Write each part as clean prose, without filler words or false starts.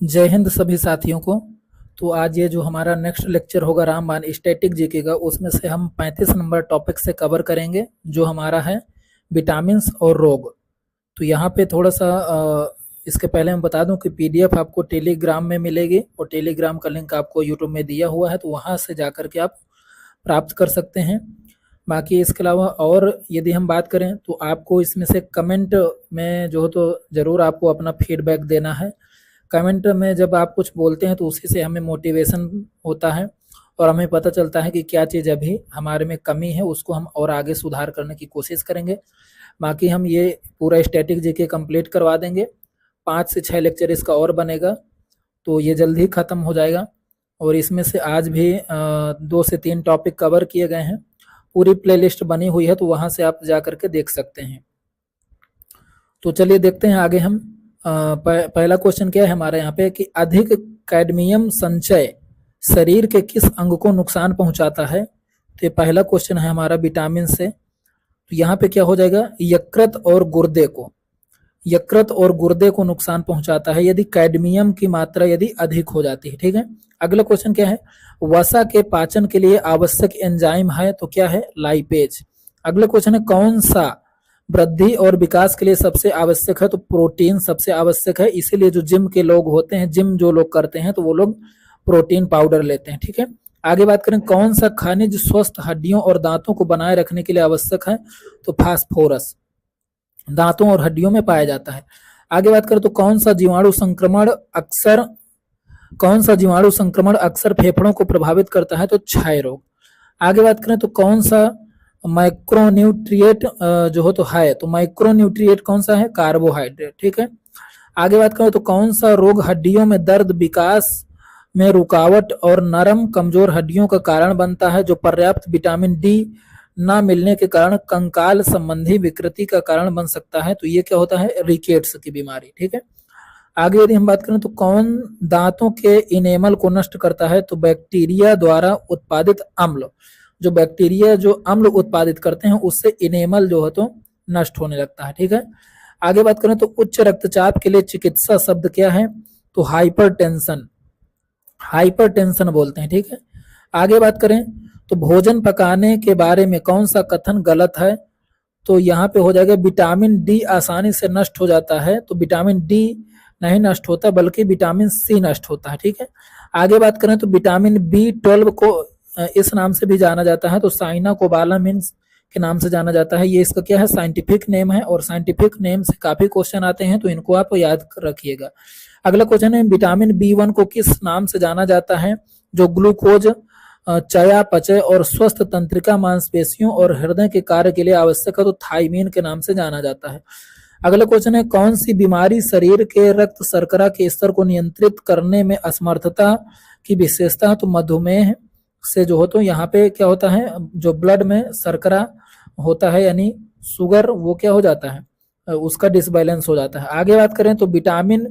जय हिंद सभी साथियों को। तो आज ये जो हमारा नेक्स्ट लेक्चर होगा रामबाण स्टैटिक जीके का, उसमें से हम 35 नंबर टॉपिक से कवर करेंगे, जो हमारा है विटामिन्स और रोग। तो यहाँ पे थोड़ा सा इसके पहले मैं बता दूं कि पीडीएफ आपको टेलीग्राम में मिलेगी और टेलीग्राम का लिंक आपको यूट्यूब में दिया हुआ है, तो वहाँ से जा कर के आप प्राप्त कर सकते हैं। बाकी इसके अलावा और यदि हम बात करें तो आपको इसमें से कमेंट में जो हो तो ज़रूर आपको अपना फीडबैक देना है। कमेंट में जब आप कुछ बोलते हैं तो उसी से हमें मोटिवेशन होता है और हमें पता चलता है कि क्या चीज़ अभी हमारे में कमी है, उसको हम और आगे सुधार करने की कोशिश करेंगे। बाकी हम ये पूरा स्टैटिक जीके कंप्लीट करवा देंगे। 5 से 6 लेक्चर इसका और बनेगा, तो ये जल्द ही ख़त्म हो जाएगा। और इसमें से आज भी 2 से 3 टॉपिक कवर किए गए हैं। पूरी प्लेलिस्ट बनी हुई है, तो वहाँ से आप जा करके देख सकते हैं। तो चलिए देखते हैं आगे हम। पहला क्वेश्चन क्या है हमारे यहाँ पे कि अधिक कैडमियम संचय शरीर के किस अंग को नुकसान पहुंचाता है। तो ये पहला क्वेश्चन है हमारा विटामिन से। तो यहाँ पे क्या हो जाएगा, यकृत और गुर्दे को, यकृत और गुर्दे को नुकसान पहुंचाता है यदि कैडमियम की मात्रा यदि अधिक हो जाती है। ठीक है, अगला क्वेश्चन क्या है, वसा के पाचन के लिए आवश्यक एंजाइम है, तो क्या है, लाइपेज। अगला क्वेश्चन है, कौन सा वृद्धि और विकास के लिए सबसे आवश्यक है, तो प्रोटीन सबसे आवश्यक है। इसीलिए जो जिम के लोग होते हैं, जिम जो लोग करते हैं, तो वो लोग प्रोटीन पाउडर लेते हैं। ठीक है, आगे बात करें, कौन सा खनिज स्वस्थ हड्डियों और दांतों को बनाए रखने के लिए आवश्यक है, तो फास्फोरस दांतों और हड्डियों में पाया जाता है। आगे बात करें तो कौन सा जीवाणु संक्रमण अक्सर फेफड़ों को प्रभावित करता है, तो क्षय रोग। आगे बात करें तो कौन सा माइक्रोन्यूट्रिएट जो हो तो है, तो माइक्रोन्यूट्रिएट कौन सा है, कार्बोहाइड्रेट। ठीक है, आगे बात करें तो कौन सा रोग हड्डियों में दर्द, विकास में रुकावट और नरम कमजोर हड्डियों का कारण बनता है, जो पर्याप्त विटामिन डी ना मिलने के कारण कंकाल संबंधी विकृति का कारण बन सकता है। तो ये क्या होता है, रिकेट्स की बीमारी। ठीक है, आगे यदि हम बात करें तो कौन दांतों के इनेमल को नष्ट करता है, तो बैक्टीरिया द्वारा उत्पादित अम्ल, जो बैक्टीरिया जो अम्ल उत्पादित करते हैं उससे इनेमल जो है तो नष्ट होने लगता है। ठीक है, आगे बात करें तो उच्च रक्तचाप के लिए चिकित्सा शब्द क्या है, तो हाइपरटेंशन, हाइपरटेंशन बोलते हैं। ठीक है, आगे बात करें तो भोजन पकाने के बारे में कौन सा कथन गलत है, तो यहाँ पे हो जाएगा विटामिन डी आसानी से नष्ट हो जाता है, तो विटामिन डी नहीं नष्ट होता बल्कि विटामिन सी नष्ट होता है। ठीक है, आगे बात करें तो विटामिन B12 को इस नाम से भी जाना जाता है, तो साइनाकोबालामिन के नाम से जाना जाता है। ये इसका क्या है, साइंटिफिक नेम है, और साइंटिफिक नेम से काफी क्वेश्चन आते हैं, तो इनको आप याद रखिएगा। अगला क्वेश्चन है, विटामिन B1 को किस नाम से जाना जाता है, जो ग्लूकोज, चयापचय और स्वस्थ तंत्रिका, मांसपेशियों और हृदय के कार्य के लिए आवश्यक है, तो थाइमीन के नाम से जाना जाता है। अगला क्वेश्चन है, कौन सी बीमारी शरीर के रक्त शर्करा के स्तर को नियंत्रित करने में असमर्थता की विशेषता है, तो मधुमेह से जो हो तो यहाँ पे क्या होता है, जो ब्लड में शर्करा होता है यानी शुगर, वो क्या हो जाता है, उसका डिसबैलेंस हो जाता है। आगे बात करें तो विटामिन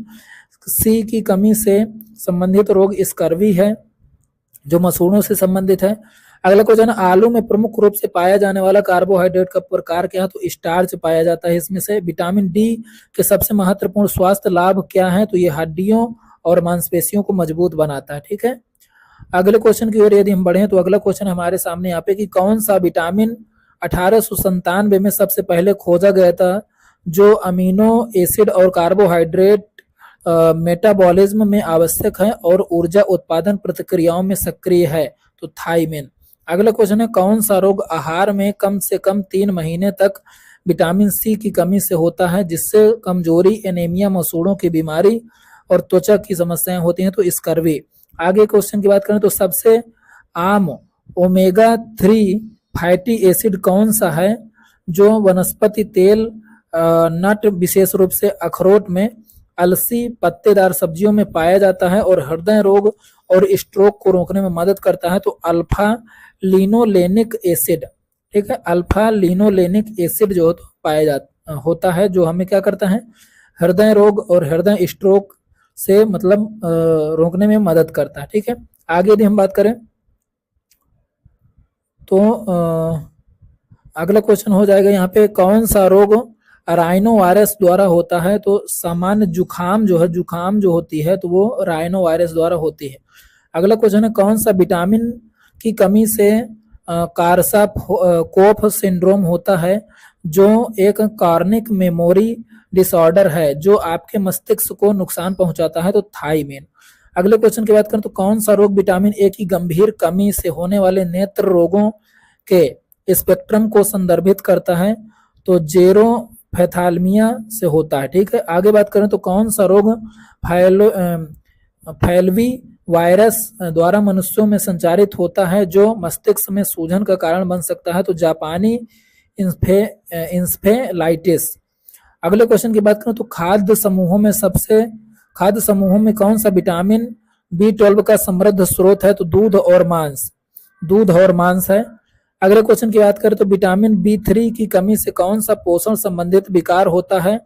सी की कमी से संबंधित रोग स्कर्वी है, जो मसूड़ों से संबंधित है। अगला क्वेश्चन, आलू में प्रमुख रूप से पाया जाने वाला कार्बोहाइड्रेट का प्रकार क्या है, तो स्टार्च पाया जाता है इसमें से। विटामिन डी के सबसे महत्वपूर्ण स्वास्थ्य लाभ क्या है, तो ये हड्डियों और मांसपेशियों को मजबूत बनाता है। ठीक है, अगले क्वेश्चन की ओर यदि हम बढ़े तो अगला क्वेश्चन हमारे सामने यहाँ पे कि कौन सा विटामिन 1897 में सबसे पहले खोजा गया था, जो अमीनो एसिड और कार्बोहाइड्रेट मेटाबॉलिज्म में आवश्यक है और ऊर्जा उत्पादन प्रक्रियाओं में सक्रिय है, तो थाइमिन। अगला क्वेश्चन है, कौन सा रोग आहार में कम से कम 3 महीने तक विटामिन सी की कमी से होता है, जिससे कमजोरी, एनीमिया, मसूड़ों की बीमारी और त्वचा की समस्याएं होती हैं, तो स्कर्वी। आगे क्वेश्चन की बात करें तो सबसे आम ओमेगा 3 फैटी एसिड कौन सा है, जो वनस्पति तेल, नट, विशेष रूप से अखरोट में, अलसी, पत्तेदार सब्जियों में पाया जाता है और हृदय रोग और स्ट्रोक को रोकने में मदद करता है, तो अल्फा लिनोलेनिक एसिड। ठीक है, अल्फा लिनोलेनिक एसिड जो पाया जाता होता है, जो हमें क्या करता है, हृदय रोग और हृदय स्ट्रोक से मतलब रोकने में मदद करता है। ठीक है, आगे यदि हम बात करें तो अगला क्वेश्चन हो जाएगा यहाँ पे, कौन सा रोग राइनो वायरस द्वारा होता है। तो सामान्य जुखाम जो है, जुखाम जो होती है तो वो राइनो वायरस द्वारा होती है। अगला क्वेश्चन है कौन सा विटामिन की कमी से कारसा कोफ सिंड्रोम होता है, जो एक कॉर्निक मेमोरी डिसऑर्डर है जो आपके मस्तिष्क को नुकसान पहुंचाता है। तो थाइमिन। अगले क्वेश्चन की बात करें तो कौन सा रोग विटामिन ए की गंभीर कमी से होने वाले नेत्र रोगों के स्पेक्ट्रम को संदर्भित करता है। तो जेरोफेथालमिया से होता है। ठीक है, आगे बात करें तो कौन सा रोग फैलवी वायरस द्वारा मनुष्यों में संचारित होता है जो मस्तिष्क में सूजन का कारण बन सकता है। तो जापानी इंसेफेलाइटिस। अगले क्वेश्चन की बात करें तो खाद्य समूहों में कौन सा विटामिन B12 का समृद्ध स्रोत है। तो दूध और मांस है। अगले क्वेश्चन की बात करें तो विटामिन B3 की कमी से कौन सा पोषण संबंधित विकार होता है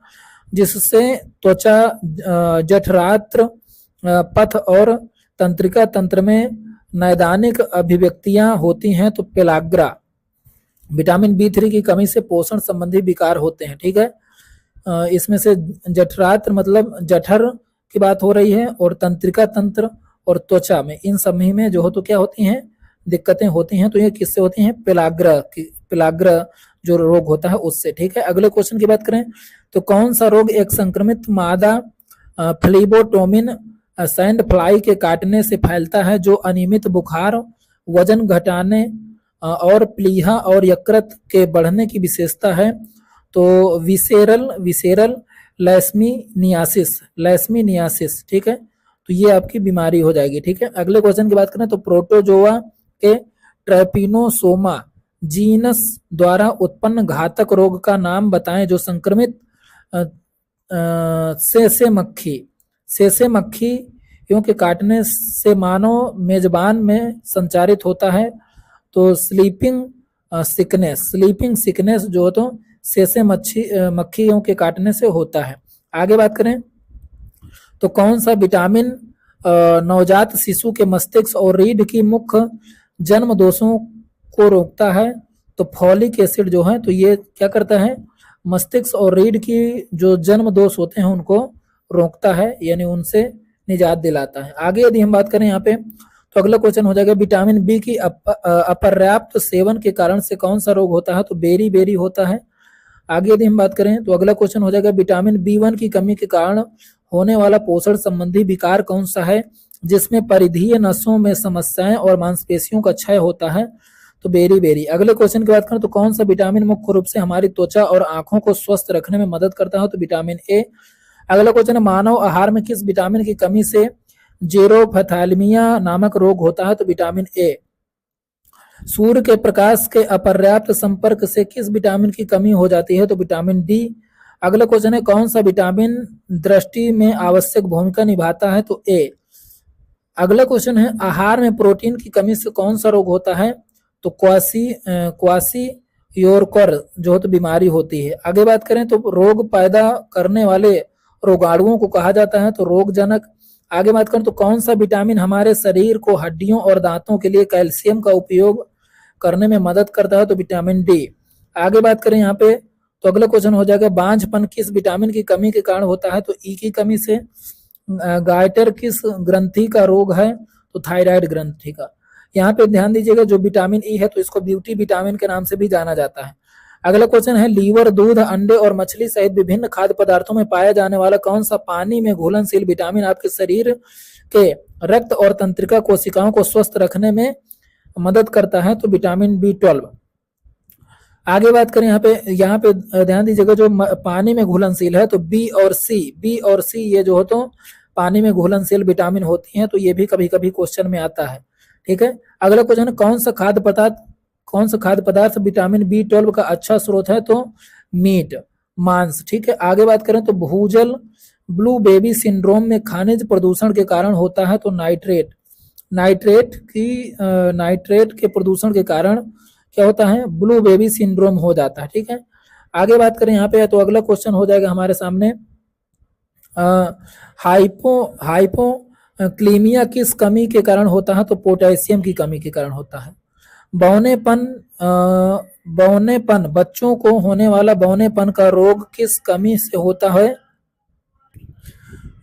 जिससे त्वचा, जठरांत्र पथ और तंत्रिका तंत्र में नैदानिक अभिव्यक्तियां होती हैं। तो पेलाग्रा। विटामिन B3 की कमी से पोषण संबंधी विकार होते हैं। ठीक है, इसमें से जठरांत्र मतलब जठर की बात हो रही है, और तंत्रिका तंत्र और त्वचा में, इन सभी में जो हो तो क्या होती हैं, दिक्कतें होती हैं। तो ये किससे होती हैं, पेलाग्रा जो रोग होता है उससे। ठीक है, अगले क्वेश्चन की बात करें तो कौन सा रोग एक संक्रमित मादा फ्लीबोटोमिन सैंड फ्लाई के काटने से फैलता है जो अनियमित बुखार, वजन घटाने और प्लीहा और यकृत के बढ़ने की विशेषता है। तो विसेरल लैस्मीनियासिस। ठीक है, तो ये आपकी बीमारी हो जाएगी। ठीक है, अगले क्वेश्चन की बात करें तो प्रोटोजोआ के ट्रैपिनोसोमा जीनस द्वारा उत्पन्न घातक रोग का नाम बताएं जो संक्रमित सेसे मक्खियों के काटने से मानव मेजबान में संचारित होता है। तो स्लीपिंग सिकनेस जो तो सेसे मक्खियों के काटने से होता है। आगे बात करें तो कौन सा विटामिन नवजात शिशु के मस्तिष्क और रीढ़ की मुख्य जन्म दोषों को रोकता है। तो फॉलिक एसिड जो है तो ये क्या करता है, मस्तिष्क और रीढ़ की जो जन्म दोष होते हैं उनको रोकता है, यानी उनसे निजात दिलाता है। आगे यदि हम बात करें यहाँ पे तो अगला क्वेश्चन हो जाएगा विटामिन बी की अपर्याप्त सेवन के कारण से कौन सा रोग होता है। तो बेरी होता है। आगे यदि हम बात करें तो अगला क्वेश्चन हो जाएगा विटामिन B1 की कमी के कारण होने वाला पोषण संबंधी विकार कौन सा है जिसमें परिधीय नसों में समस्याएं और मांसपेशियों का क्षय होता है। तो बेरी। अगले क्वेश्चन की बात करें तो कौन सा विटामिन मुख्य रूप से हमारी त्वचा और आंखों को स्वस्थ रखने में मदद करता है। तो विटामिन ए। अगला क्वेश्चन है मानव आहार में किस विटामिन की कमी से जेरोफेथालमिया नामक रोग होता है। तो विटामिन ए। सूर्य के प्रकाश के अपर्याप्त संपर्क से किस विटामिन की कमी हो जाती है। तो विटामिन डी। अगला क्वेश्चन है कौन सा विटामिन दृष्टि में आवश्यक भूमिका निभाता है। तो ए। अगला क्वेश्चन है आहार में प्रोटीन की कमी से कौन सा रोग होता है। तो क्वासियोरकर जो तो बीमारी होती है। आगे बात करें तो रोग पैदा करने वाले रोगाणुओं को कहा जाता है। तो रोगजनक। आगे बात करें तो कौन सा विटामिन हमारे शरीर को हड्डियों और दांतों के लिए कैल्शियम का उपयोग करने में मदद करता है। तो विटामिन डी। आगे बात करें यहाँ पे तो अगला क्वेश्चन हो जाएगा बांझपन किस विटामिन की कमी के कारण होता है। तो ई की कमी से। गाइटर किस ग्रंथि का रोग है। तो थायराइड ग्रंथि का। यहाँ पे ध्यान दीजिएगा जो विटामिन ई है तो इसको ब्यूटी विटामिन के नाम से भी जाना जाता है। अगला क्वेश्चन है लीवर, दूध, अंडे और मछली सहित विभिन्न खाद्य पदार्थों में पाया जाने वाला कौन सा पानी में घुलनशील विटामिन आपके शरीर के रक्त और तंत्रिका कोशिकाओं को स्वस्थ रखने में मदद करता है। तो विटामिन B12। आगे बात करें यहाँ पे ध्यान दीजिएगा जो पानी में घुलनशील है तो बी और सी ये जो हो तो पानी में घुलनशील विटामिन होती हैं। तो ये भी कभी कभी क्वेश्चन में आता है। ठीक है, अगला क्वेश्चन है कौन सा खाद्य पदार्थ विटामिन B12 का अच्छा स्रोत है। तो मीट, मांस। ठीक है, आगे बात करें तो भूजल ब्लू बेबी सिंड्रोम में खनिज प्रदूषण के कारण होता है। तो नाइट्रेट के प्रदूषण के कारण क्या होता है, ब्लू बेबी सिंड्रोम हो जाता है। ठीक है, आगे बात करें यहाँ पे तो अगला क्वेश्चन हो जाएगा हमारे सामने हाइपोक्लीमिया किस कमी के कारण होता है। तो पोटेशियम की कमी के कारण होता है। बौनेपन बौनेपन बच्चों को होने वाला बौनेपन का रोग किस कमी से होता है?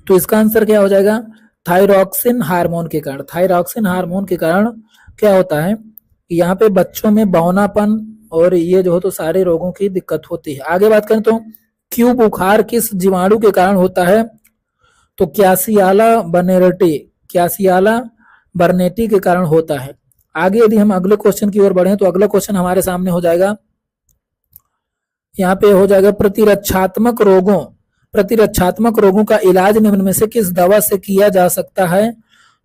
तो इसका आंसर क्या हो जाएगा? थायरॉक्सिन हार्मोन के कारण। थायरॉक्सिन हार्मोन के कारण क्या होता है कि यहाँ पे बच्चों में बौनापन और ये जो हो तो सारे रोगों की दिक्कत होती है। आगे बात करें तो क्यू बुखार किस जीवाणु के कारण होता है? तो क्यासियाला बर्नेटी के कारण होता है। आगे यदि हम अगले क्वेश्चन की ओर बढ़े तो अगला क्वेश्चन हमारे सामने हो जाएगा, यहाँ पे हो जाएगा प्रतिरक्षात्मक रोगों का इलाज निम्न में से किस दवा से किया जा सकता है?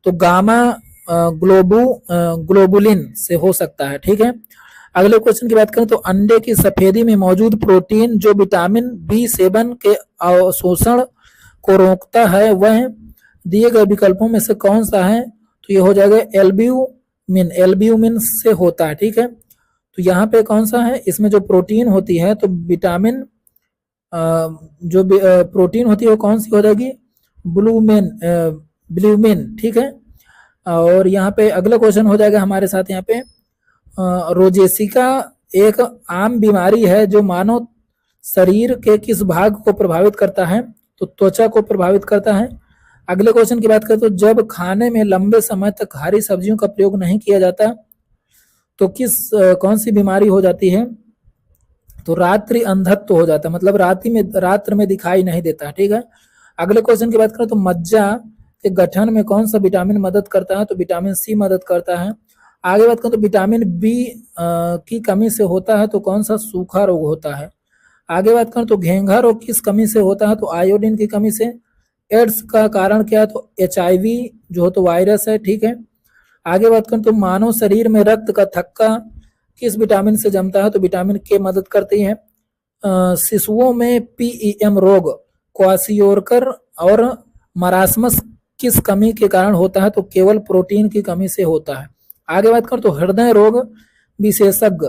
तो गामा ग्लोबुलिन से हो सकता है। ठीक है, अगले क्वेश्चन की बात करें तो अंडे की सफेदी में मौजूद प्रोटीन जो विटामिन B7 के अवशोषण को रोकता है वह दिए गए विकल्पों में से कौन सा है? तो ये हो जाएगा एल्ब्यूमिन से होता है। ठीक है, तो यहाँ पे कौन सा है? इसमें जो प्रोटीन होती है तो विटामिन जो प्रोटीन होती है वो कौन सी हो जाएगी? ब्लूमिन। ठीक है, और यहाँ पे अगला क्वेश्चन हो जाएगा हमारे साथ यहाँ पे रोजेसिका एक आम बीमारी है जो मानव शरीर के किस भाग को प्रभावित करता है? तो त्वचा को प्रभावित करता है। अगले क्वेश्चन की बात करें तो जब खाने में लंबे समय तक हरी सब्जियों का प्रयोग नहीं किया जाता तो कौन सी बीमारी हो जाती है? तो रात्रि अंधत्व हो जाता है, मतलब रात्र में दिखाई नहीं देता। ठीक है, अगले क्वेश्चन की बात करें तो मज्जा के गठन में कौन सा विटामिन मदद करता है? तो विटामिन C मदद करता है। आगे बात करें तो विटामिन B की कमी से होता है तो कौन सा सूखा रोग होता है? आगे बात करें तो घेंघा रोग किस कमी से होता है? तो आयोडीन की कमी से। एड्स का कारण क्या है? तो HIV जो हो तो वायरस है। ठीक है, आगे बात करें तो मानव शरीर में रक्त का थक्का किस विटामिन से जमता है? तो विटामिन K मदद करती है। शिशुओं में PEM रोग क्वासियोरकर और मरासमस किस कमी के कारण होता है? तो केवल प्रोटीन की कमी से होता है। आगे बात करें तो हृदय रोग विशेषज्ञ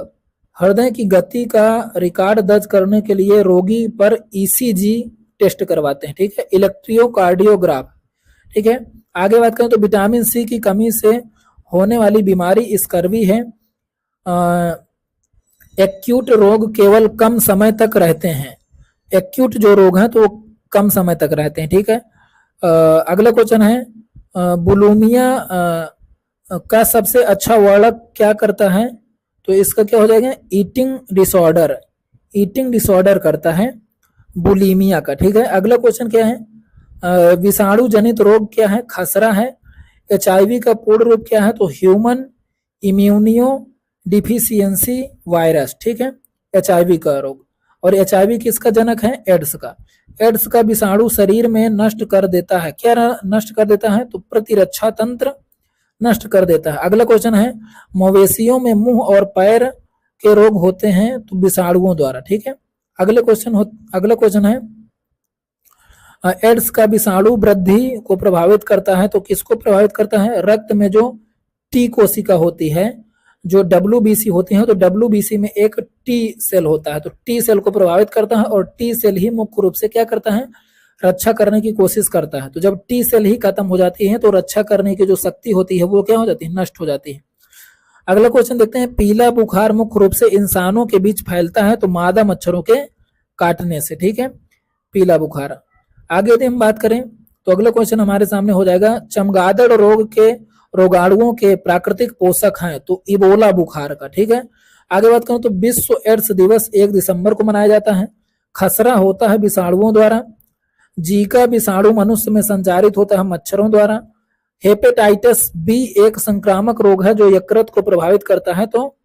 हृदय की गति का रिकॉर्ड दर्ज करने के लिए रोगी पर ECG टेस्ट करवाते हैं। ठीक है, इलेक्ट्रोकार्डियोग्राफ। ठीक है, आगे बात करें तो विटामिन C की कमी से होने वाली बीमारी स्कर्वी है। एक्यूट रोग केवल कम समय तक रहते हैं। एक्यूट जो रोग हैं तो वो कम समय तक रहते हैं। ठीक है, अगला क्वेश्चन है बुलिमिया का सबसे अच्छा वर्णक क्या करता है? तो इसका क्या हो जाएगा? ईटिंग डिसऑर्डर करता है बुलिमिया का। ठीक है, अगला क्वेश्चन क्या है? विषाणु जनित रोग क्या है? खसरा है। HIV का पूर्ण रूप क्या है? तो ह्यूमन इम्यूनियो डिफिशियंसी वायरस। ठीक है, HIV का रोग। और HIV किसका जनक है? एड्स का। एड्स का विषाणु शरीर में नष्ट कर देता है। क्या नष्ट कर देता है? तो प्रतिरक्षा तंत्र नष्ट कर देता है। अगला क्वेश्चन है मवेशियों में मुंह और पैर के रोग होते हैं तो विषाणुओं द्वारा। ठीक है, अगला क्वेश्चन है एड्स का विषाणु वृद्धि को प्रभावित करता है तो किसको प्रभावित करता है? रक्त में जो T कोशिका होती है जो WBC होती है तो WBC में एक T सेल होता है तो T सेल को प्रभावित करता है और T सेल ही मुख्य रूप से क्या करता है? रक्षा करने की कोशिश करता है। तो जब T सेल ही खत्म हो जाती है तो रक्षा करने की जो शक्ति होती है वो क्या हो जाती है? नष्ट हो जाती है। अगला क्वेश्चन देखते हैं पीला बुखार मुख्य रूप से इंसानों के बीच फैलता है तो मादा मच्छरों के काटने से। ठीक है, पीला बुखार। आगे यदि हम बात करें तो अगला क्वेश्चन हमारे सामने हो जाएगा चमगादड़ रोग के रोगाणुओं के प्राकृतिक पोषक हैं तो इबोला बुखार का। ठीक है, आगे बात करूं तो विश्व एड्स दिवस 1 दिसंबर को मनाया जाता है। खसरा होता है विषाणुओं द्वारा। जीका विषाणु मनुष्य में संचारित होता है मच्छरों द्वारा। हेपेटाइटिस B एक संक्रामक रोग है जो यकृत को प्रभावित करता है तो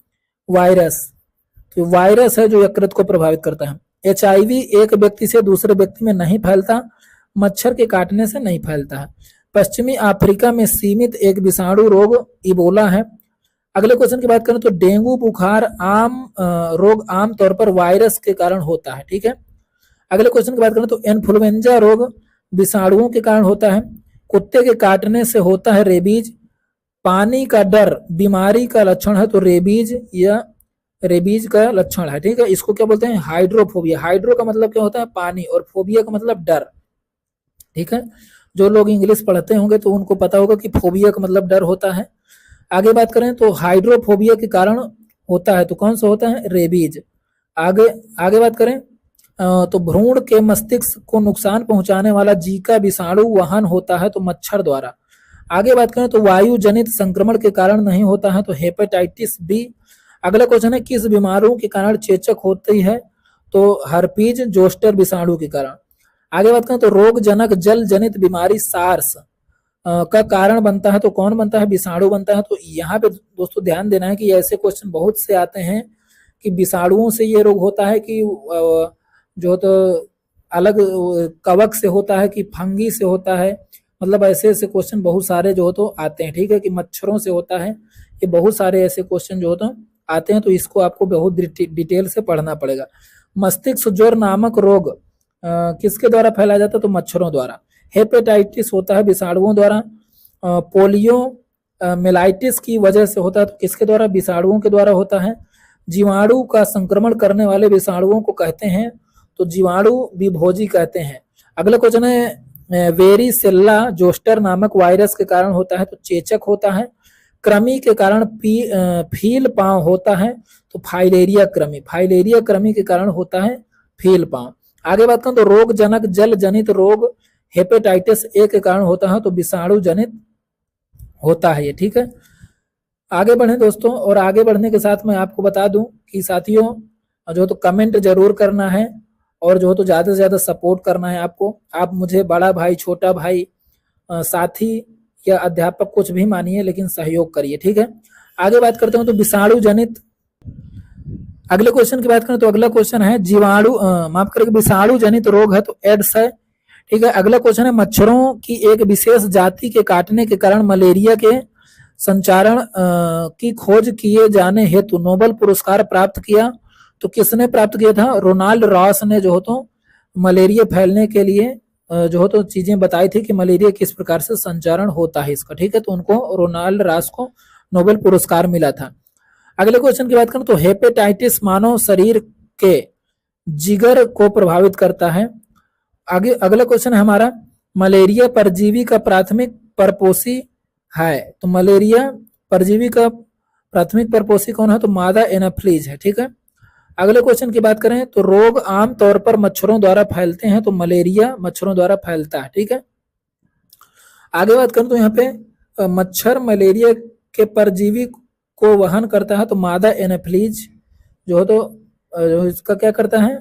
वायरस है जो यकृत को प्रभावित करता है। HIV एक व्यक्ति से दूसरे व्यक्ति में नहीं फैलता, मच्छर के काटने से नहीं फैलता है। पश्चिमी अफ्रीका में सीमित एक विषाणु रोग इबोला है। अगले क्वेश्चन की बात करें तो डेंगू बुखार रोग आमतौर पर वायरस के कारण होता है। ठीक है, अगले क्वेश्चन की बात करें तो इन्फ्लुएंजा रोग विषाणुओं के कारण होता है। कुत्ते के काटने से होता है रेबीज। पानी का डर बीमारी का लक्षण है तो रेबीज का लक्षण है। ठीक है, इसको क्या बोलते हैं? हाइड्रोफोबिया। हाइड्रो का मतलब क्या होता है? पानी, और फोबिया का मतलब डर। ठीक है, जो लोग इंग्लिश पढ़ते होंगे तो उनको पता होगा कि फोबिया का मतलब डर होता है। आगे बात करें तो हाइड्रोफोबिया के कारण होता है, तो कौन सा होता है, रेबीज। आगे आगे बात करें तो भ्रूण के मस्तिष्क को नुकसान पहुंचाने वाला जीका विषाणु वहन होता है, तो मच्छर द्वारा। आगे बात करें तो वायु जनित संक्रमण के कारण नहीं होता है, तो हेपेटाइटिस बी। अगला क्वेश्चन है किस बीमारियों के कारण चेचक होती है, तो हर्पीज जोस्टर विषाणु के कारण। आगे बात करें तो रोग जनक जल जनित बीमारी सार्स का कारण बनता है, तो कौन बनता है, विषाणु बनता है। तो यहाँ पे दोस्तों ध्यान देना है कि ऐसे क्वेश्चन बहुत से आते हैं कि विषाणुओं से ये रोग होता है कि जो तो अलग कवक से होता है कि फंगी से होता है, मतलब ऐसे ऐसे क्वेश्चन बहुत सारे जो तो आते हैं, ठीक है, कि मच्छरों से होता है, ये बहुत सारे ऐसे क्वेश्चन जो तो आते हैं, तो इसको आपको बहुत डिटेल से पढ़ना पड़ेगा। मस्तिष्क ज्वर नामक रोग किसके द्वारा फैलाया जाता है, तो मच्छरों द्वारा। हेपेटाइटिस होता है विषाणुओं द्वारा। पोलियो मेलाइटिस की वजह से होता है, तो किसके द्वारा, विषाणुओं के द्वारा होता है। जीवाणु का संक्रमण करने वाले विषाणुओं को कहते हैं, तो जीवाणु विभोजी कहते हैं। अगला क्वेश्चन है वेरिसेल्ला जोस्टर नामक वायरस के कारण होता है, तो चेचक होता है। कृमि के कारण फील पांव होता है, तो फाइलेरिया कृमि। फाइलेरिया कृमि के कारण होता है फील पांव। आगे बात करें तो रोग जनक जल जनित रोग हेपेटाइटिस ए के कारण होता है, तो विषाणु जनित होता है ये, ठीक है। आगे बढ़े दोस्तों, और आगे बढ़ने के साथ मैं आपको बता दूं कि साथियों जो तो कमेंट जरूर करना है, और जो तो ज्यादा से ज्यादा सपोर्ट करना है आपको। आप मुझे बड़ा भाई, छोटा भाई, साथी या अध्यापक कुछ भी मानिए, लेकिन सहयोग करिए, ठीक है। आगे बात करते हैं तो विषाणु जनित, अगले क्वेश्चन की बात करें तो अगला क्वेश्चन है जीवाणु माफ करें विषाणु जनित रोग है, तो एड्स है, ठीक है। अगला क्वेश्चन है मच्छरों की एक विशेष जाति के काटने के कारण मलेरिया के संचारण की खोज किए जाने हेतु नोबेल पुरस्कार प्राप्त किया, तो किसने प्राप्त किया था, रोनाल्ड रॉस ने जो हो तो मलेरिया फैलने के लिए जो हो तो चीजें बताई थी कि मलेरिया किस प्रकार से संचारण होता है इसका, ठीक है। तो उनको रोनाल्ड रॉस को नोबेल पुरस्कार मिला था। अगले क्वेश्चन की बात करें तो हेपेटाइटिस मानव शरीर के जिगर को प्रभावित करता है। आगे अगला क्वेश्चन है हमारा मलेरिया परजीवी का प्राथमिक परपोषी है, तो मलेरिया परजीवी का प्राथमिक परपोषी कौन है, तो मादा एनाफ्लीज है, ठीक है। अगले क्वेश्चन की बात करें तो रोग आमतौर पर मच्छरों द्वारा फैलते हैं, तो मलेरिया मच्छरों द्वारा फैलता है, ठीक है। आगे बात करें तो यहाँ पे मच्छर मलेरिया के परजीवी को वहन करता है, तो मादा एनाफ्लीज जो है तो जो इसका क्या करता है,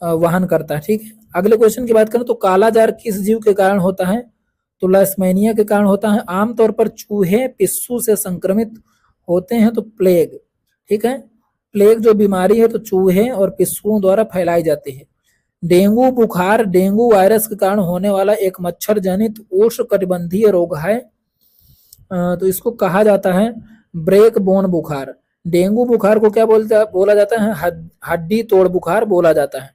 वहन करता है, ठीक है। अगले क्वेश्चन की बात करें तो कालाजार किस जीव के कारण होता है, तो लाइस्मेनिया के कारण होता है। आमतौर पर चूहे पिस्सू से संक्रमित होते हैं, तो प्लेग, ठीक है। प्लेग जो बीमारी है तो चूहे और पिस्सुओं द्वारा फैलाई जाती है। डेंगू बुखार डेंगू वायरस के कारण होने वाला एक मच्छर जनित उष्णकटिबंधीय रोग है, तो इसको कहा जाता है ब्रेक बोन बुखार। डेंगू बुखार को क्या बोला जाता है, हड्डी तोड़ बुखार बोला जाता है।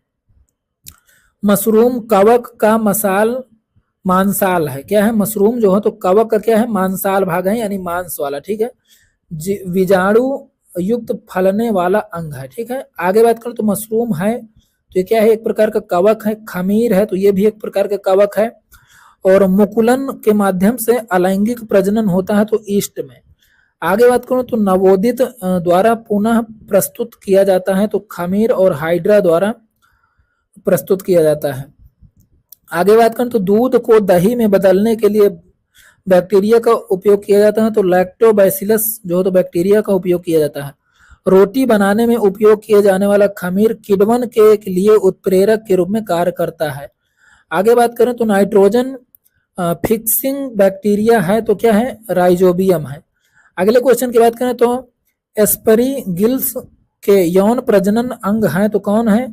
मशरूम कवक का मांसाल है, क्या है, मशरूम जो है तो कवक का क्या है, मांसाल भाग है, यानी मांस वाला, ठीक है। बीजाणु युक्त फलने वाला अंग है, ठीक है। आगे बात करें तो मशरूम है तो ये क्या है, एक प्रकार का कवक है। खमीर है तो ये भी एक प्रकार का कवक है। और मुकुलन के माध्यम से अलैंगिक प्रजनन होता है, तो ईस्ट में। आगे बात करूं तो नवोदित द्वारा पुनः प्रस्तुत किया जाता है, तो खमीर और हाइड्रा द्वारा प्रस्तुत किया जाता है। आगे बात करें तो दूध को दही में बदलने के लिए बैक्टीरिया का उपयोग किया जाता है, तो लैक्टोबैसिलस जो तो बैक्टीरिया का उपयोग किया जाता है। रोटी बनाने में उपयोग किए जाने वाला खमीर किण्वन के लिए उत्प्रेरक के रूप में कार्य करता है। आगे बात करें तो नाइट्रोजन फिक्सिंग बैक्टीरिया है, तो क्या है, राइजोबियम है। अगले क्वेश्चन की बात करें तो एस्परीगिल्स के यौन प्रजनन अंग हैं, तो कौन है,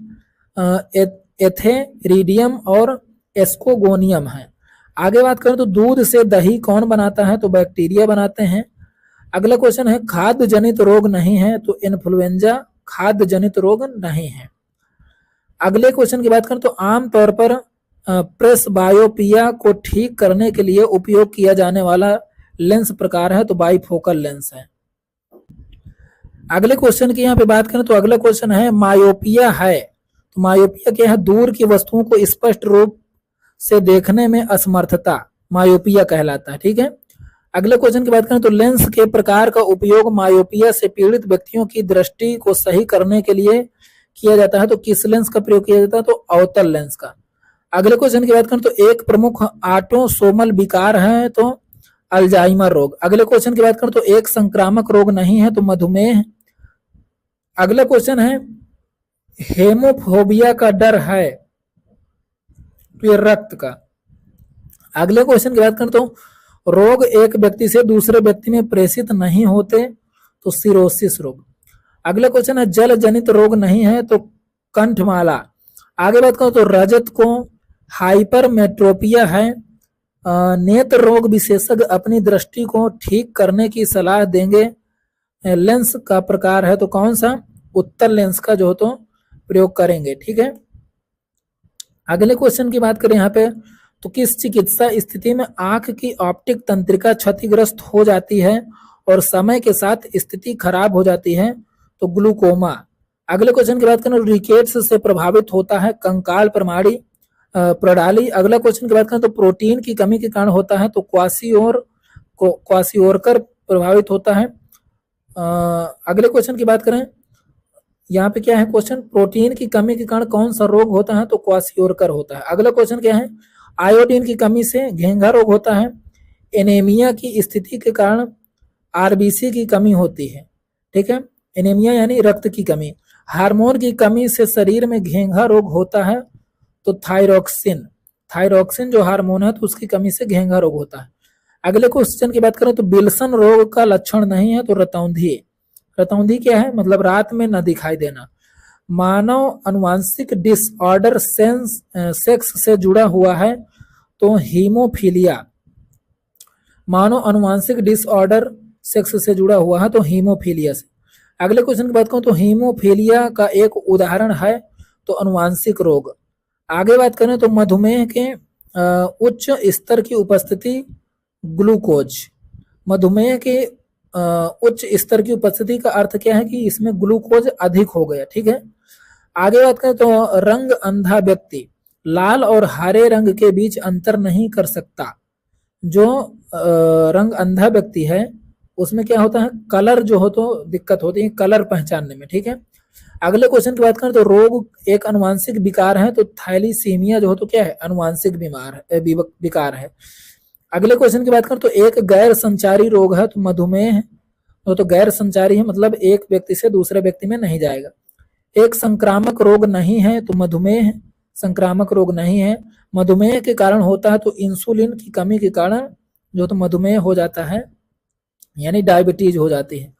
एथेरिडियम और एस्कोगोनियम है। आगे बात करें तो दूध से दही कौन बनाता है, तो बैक्टीरिया बनाते हैं। अगला क्वेश्चन है खाद्य जनित रोग नहीं है, तो इन्फ्लुएंजा खाद्य जनित रोग नहीं है। अगले क्वेश्चन की बात करें तो आमतौर पर प्रेसबायोपिया को ठीक करने के लिए उपयोग किया जाने वाला लेंस प्रकार है, तो बाइफोकल लेंस है। अगले क्वेश्चन की यहाँ पे बात करें तो अगला क्वेश्चन है मायोपिया है, तो मायोपिया क्या है, दूर की वस्तुओं को स्पष्ट रूप से देखने में असमर्थता मायोपिया कहलाता है, ठीक है। अगले क्वेश्चन की बात करें तो लेंस के प्रकार का उपयोग मायोपिया से पीड़ित व्यक्तियों की दृष्टि को सही करने के लिए किया जाता है, तो किस लेंस का प्रयोग किया जाता है, तो अवतल लेंस का। अगले क्वेश्चन की बात करें तो एक प्रमुख ऑटोसोमल विकार है, तो अल्जाइमर रोग। अगले क्वेश्चन की बात करें तो एक संक्रामक रोग नहीं है, तो मधुमेह। अगला क्वेश्चन है हेमोफोबिया का डर है, तो ये रक्त का। अगले क्वेश्चन की बात करें तो रोग एक व्यक्ति से दूसरे व्यक्ति में प्रेषित नहीं होते, तो सिरोसिस रोग। अगला क्वेश्चन है जल जनित रोग नहीं है, तो कंठमाला। आगे बात करो तो रजत को हाइपरमेट्रोपिया है। नेत्र रोग विशेषज्ञ अपनी दृष्टि को ठीक करने की सलाह देंगे। लेंस का प्रकार है तो कौन सा, उत्तल लेंस का जो तो प्रयोग करेंगे, ठीक है। अगले क्वेश्चन की बात करें यहाँ पे तो किस चिकित्सा स्थिति में आंख की ऑप्टिक तंत्रिका क्षतिग्रस्त हो जाती है और समय के साथ स्थिति खराब हो जाती है, तो ग्लूकोमा। अगले क्वेश्चन की बात करें रिकेट्स से प्रभावित होता है कंकाल प्रणाली। अगला क्वेश्चन की बात करें तो प्रोटीन की कमी के कारण होता है, तो क्वासियोरकर प्रभावित होता है। अगले क्वेश्चन की बात करें यहाँ पे क्या है क्वेश्चन, प्रोटीन की कमी के कारण कौन सा रोग होता है, तो क्वासियोरकर होता है। अगला क्वेश्चन क्या है, आयोडीन की कमी से घेंघा रोग होता है। एनीमिया की स्थिति के कारण आरबीसी की कमी होती है, ठीक है, एनीमिया यानी रक्त की कमी। हार्मोन की कमी से शरीर में घेंघा रोग होता है, तो थायरॉक्सिन जो हार्मोन है तो उसकी कमी से घेंघा रोग होता है। अगले क्वेश्चन की बात करें तो विल्सन रोग का लक्षण नहीं है, तो रतौंधी क्या है, मतलब रात में न दिखाई देना। मानव अनुवांशिक डिसऑर्डर सेक्स से जुड़ा हुआ है, तो हीमोफीलिया। मानव अनुवांशिक डिसऑर्डर सेक्स से जुड़ा हुआ है, तो हीमोफीलिया से। अगले क्वेश्चन की बात करूं तो हीमोफीलिया का एक उदाहरण है, तो अनुवांशिक रोग। आगे बात करें तो मधुमेह के उच्च स्तर की उपस्थिति ग्लूकोज। मधुमेह के उच्च स्तर की उपस्थिति का अर्थ क्या है कि इसमें ग्लूकोज अधिक हो गया, ठीक है। आगे बात करें तो रंग अंधा व्यक्ति लाल और हरे रंग के बीच अंतर नहीं कर सकता। जो रंग अंधा व्यक्ति है उसमें क्या होता है, कलर जो हो तो दिक्कत होती है कलर पहचानने में, ठीक है। अगले क्वेश्चन की बात करें तो रोग एक अनुवांशिक विकार है, तो थैलीसीमिया जो हो तो क्या है, अनुवांशिक विकार है। अगले क्वेश्चन की बात करें तो एक गैर संचारी रोग है, तो मधुमेह तो गैर संचारी है, मतलब एक व्यक्ति से दूसरे व्यक्ति में नहीं जाएगा। एक संक्रामक रोग नहीं है, तो मधुमेह संक्रामक रोग नहीं है। मधुमेह के कारण होता है, तो इंसुलिन की कमी के कारण जो तो मधुमेह हो जाता है, यानी डायबिटीज हो जाती है।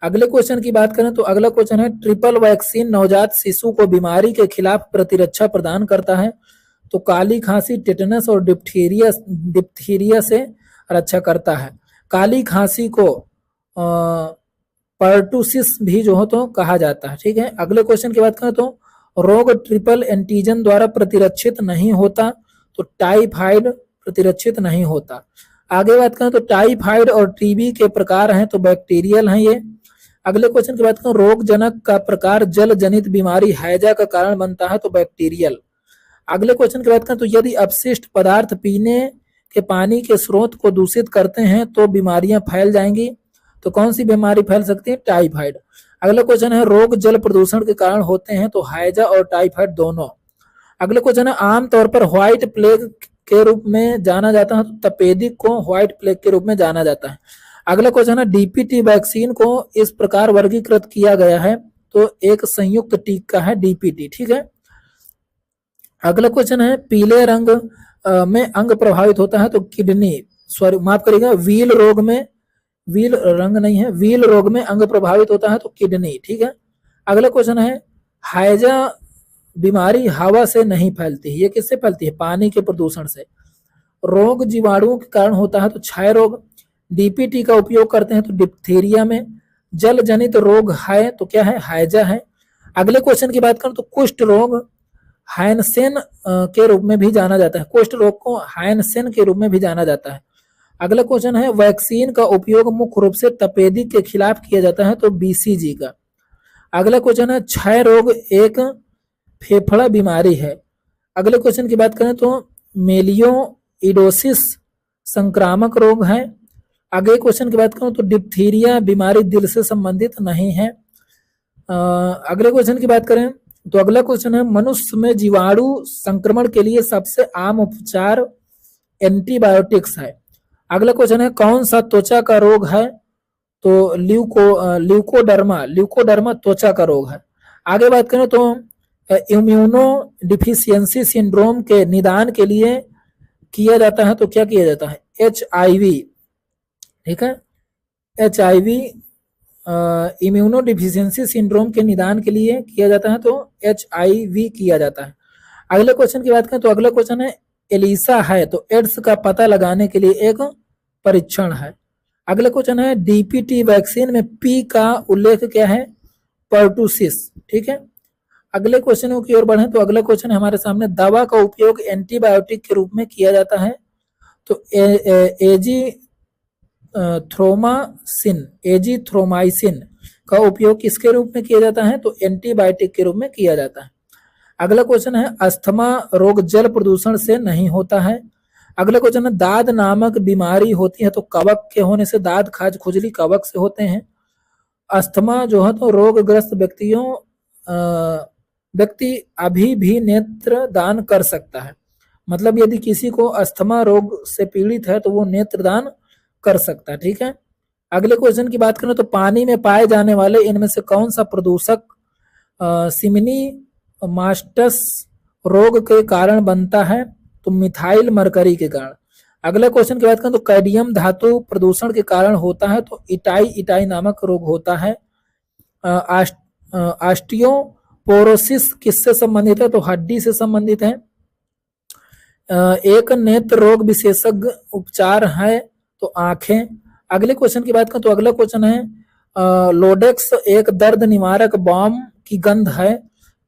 अगले क्वेश्चन की बात करें तो अगला क्वेश्चन है ट्रिपल वैक्सीन नवजात शिशु को बीमारी के खिलाफ प्रतिरक्षा प्रदान करता है, तो काली खांसी, टेटनस और डिप्थीरिया से रक्षा करता है। काली खांसी को पर्टुसिस भी जो हो तो कहा जाता है, ठीक है। अगले क्वेश्चन की बात करें तो रोग ट्रिपल एंटीजन द्वारा प्रतिरक्षित नहीं होता, तो टाइफाइड प्रतिरक्षित नहीं होता। आगे बात करें तो टाइफाइड और टीबी के प्रकार हैं, तो बैक्टीरियल हैं ये। अगले क्वेश्चन की बात करें रोग जनक का प्रकार जल जनित बीमारी हैजा का कारण बनता है, तो बैक्टीरियल। अगले क्वेश्चन की बात करें तो यदि अपशिष्ट पदार्थ पीने के पानी के स्रोत को दूषित करते हैं तो बीमारियां फैल जाएंगी, तो कौन सी बीमारी फैल सकती है, टाइफाइड। अगला क्वेश्चन है रोग जल प्रदूषण के कारण होते हैं, तो हैजा और टाइफाइड दोनों। अगले क्वेश्चन है आमतौर पर व्हाइट प्लेग के रूप में जाना जाता है, तो तपेदिक को व्हाइट प्लेग के रूप में जाना जाता है। अगला क्वेश्चन है डीपीटी वैक्सीन को इस प्रकार वर्गीकृत किया गया है, तो एक संयुक्त टीका है डीपीटी, ठीक है। अगला क्वेश्चन है पीले रंग में अंग प्रभावित होता है, तो किडनी, सॉरी माफ करिएगा, व्हील रोग में, व्हील रंग नहीं है, व्हील रोग में अंग प्रभावित होता है, तो किडनी, ठीक है। अगला क्वेश्चन है हैजा बीमारी हवा से नहीं फैलती है, ये किससे फैलती है, पानी के प्रदूषण से। रोग जीवाणुओं के कारण होता है, तो क्षय रोग। डीपीटी का उपयोग करते हैं तो डिप्थीरिया में। जल जनित रोग है तो क्या है, हैजा है। अगले क्वेश्चन की बात करें तो कुष्ठ रोग हाइनसेन के रूप में भी जाना जाता है, कुष्ठ रोग को हाइनसेन के रूप में भी जाना जाता है। अगला क्वेश्चन है वैक्सीन का उपयोग मुख्य रूप से तपेदिक के खिलाफ किया जाता है, तो बीसीजी का। अगला क्वेश्चन है क्षय रोग एक फेफड़ा बीमारी है। अगले क्वेश्चन की बात करें तो मेलियोइडोसिस संक्रामक रोग है। आगे क्वेश्चन की बात करूं तो डिप्थीरिया बीमारी दिल से संबंधित नहीं है। अगले क्वेश्चन की बात करें तो अगला क्वेश्चन है मनुष्य में जीवाणु संक्रमण के लिए सबसे आम उपचार एंटीबायोटिक्स है। अगला क्वेश्चन है कौन सा त्वचा का रोग है, तो ल्यूकोडर्मा त्वचा का रोग है। आगे बात करें तो इम्यूनो डिफिशियंसी सिंड्रोम के निदान के लिए किया जाता है, तो क्या किया जाता है, HIV, ठीक है, HIV इम्यूनो डिफिशियंसी सिंड्रोम के निदान के लिए किया जाता है, तो HIV किया जाता है। अगले क्वेश्चन की बात करें तो अगला क्वेश्चन है एलिसा है तो एड्स का पता लगाने के लिए एक परीक्षण है। अगला क्वेश्चन है DPT वैक्सीन में P का उल्लेख क्या है, पर्टुसिस, ठीक है। अगले क्वेश्चन की ओर बढ़े तो अगला क्वेश्चन हमारे सामने दवा का उपयोग एंटीबायोटिक के रूप में किया जाता है, तो एजीथ्रोमाइसिन का उपयोग किसके रूप में किया जाता है, तो एंटीबायोटिक के रूप में किया जाता है। अगला क्वेश्चन है अस्थमा रोग जल प्रदूषण से नहीं होता है। अगला क्वेश्चन है दाद नामक बीमारी होती है, तो कवक के होने से दाद खाज खुजली कवक से होते हैं। अस्थमा जो है तो रोगग्रस्त व्यक्ति अभी भी नेत्र दान कर सकता है, मतलब यदि किसी को अस्थमा रोग से पीड़ित है तो वो नेत्र दान कर सकता है, ठीक है। अगले क्वेश्चन की बात करें तो पानी में पाए जाने वाले इनमें से कौन सा प्रदूषक सिमिनी मास्टस रोग के कारण बनता है, तो मिथाइल मरकरी के कारण। अगले क्वेश्चन की बात करें तो कैडमियम धातु प्रदूषण के कारण होता है, तो इटाई नामक रोग होता है। ऑस्टियोपोरोसिस किससे संबंधित है, तो हड्डी से संबंधित है। एक नेत्र रोग विशेषज्ञ उपचार है, तो आंखें। अगले क्वेश्चन की बात करें तो अगला क्वेश्चन है लोडेक्स एक दर्द निवारक बॉम की गंध है,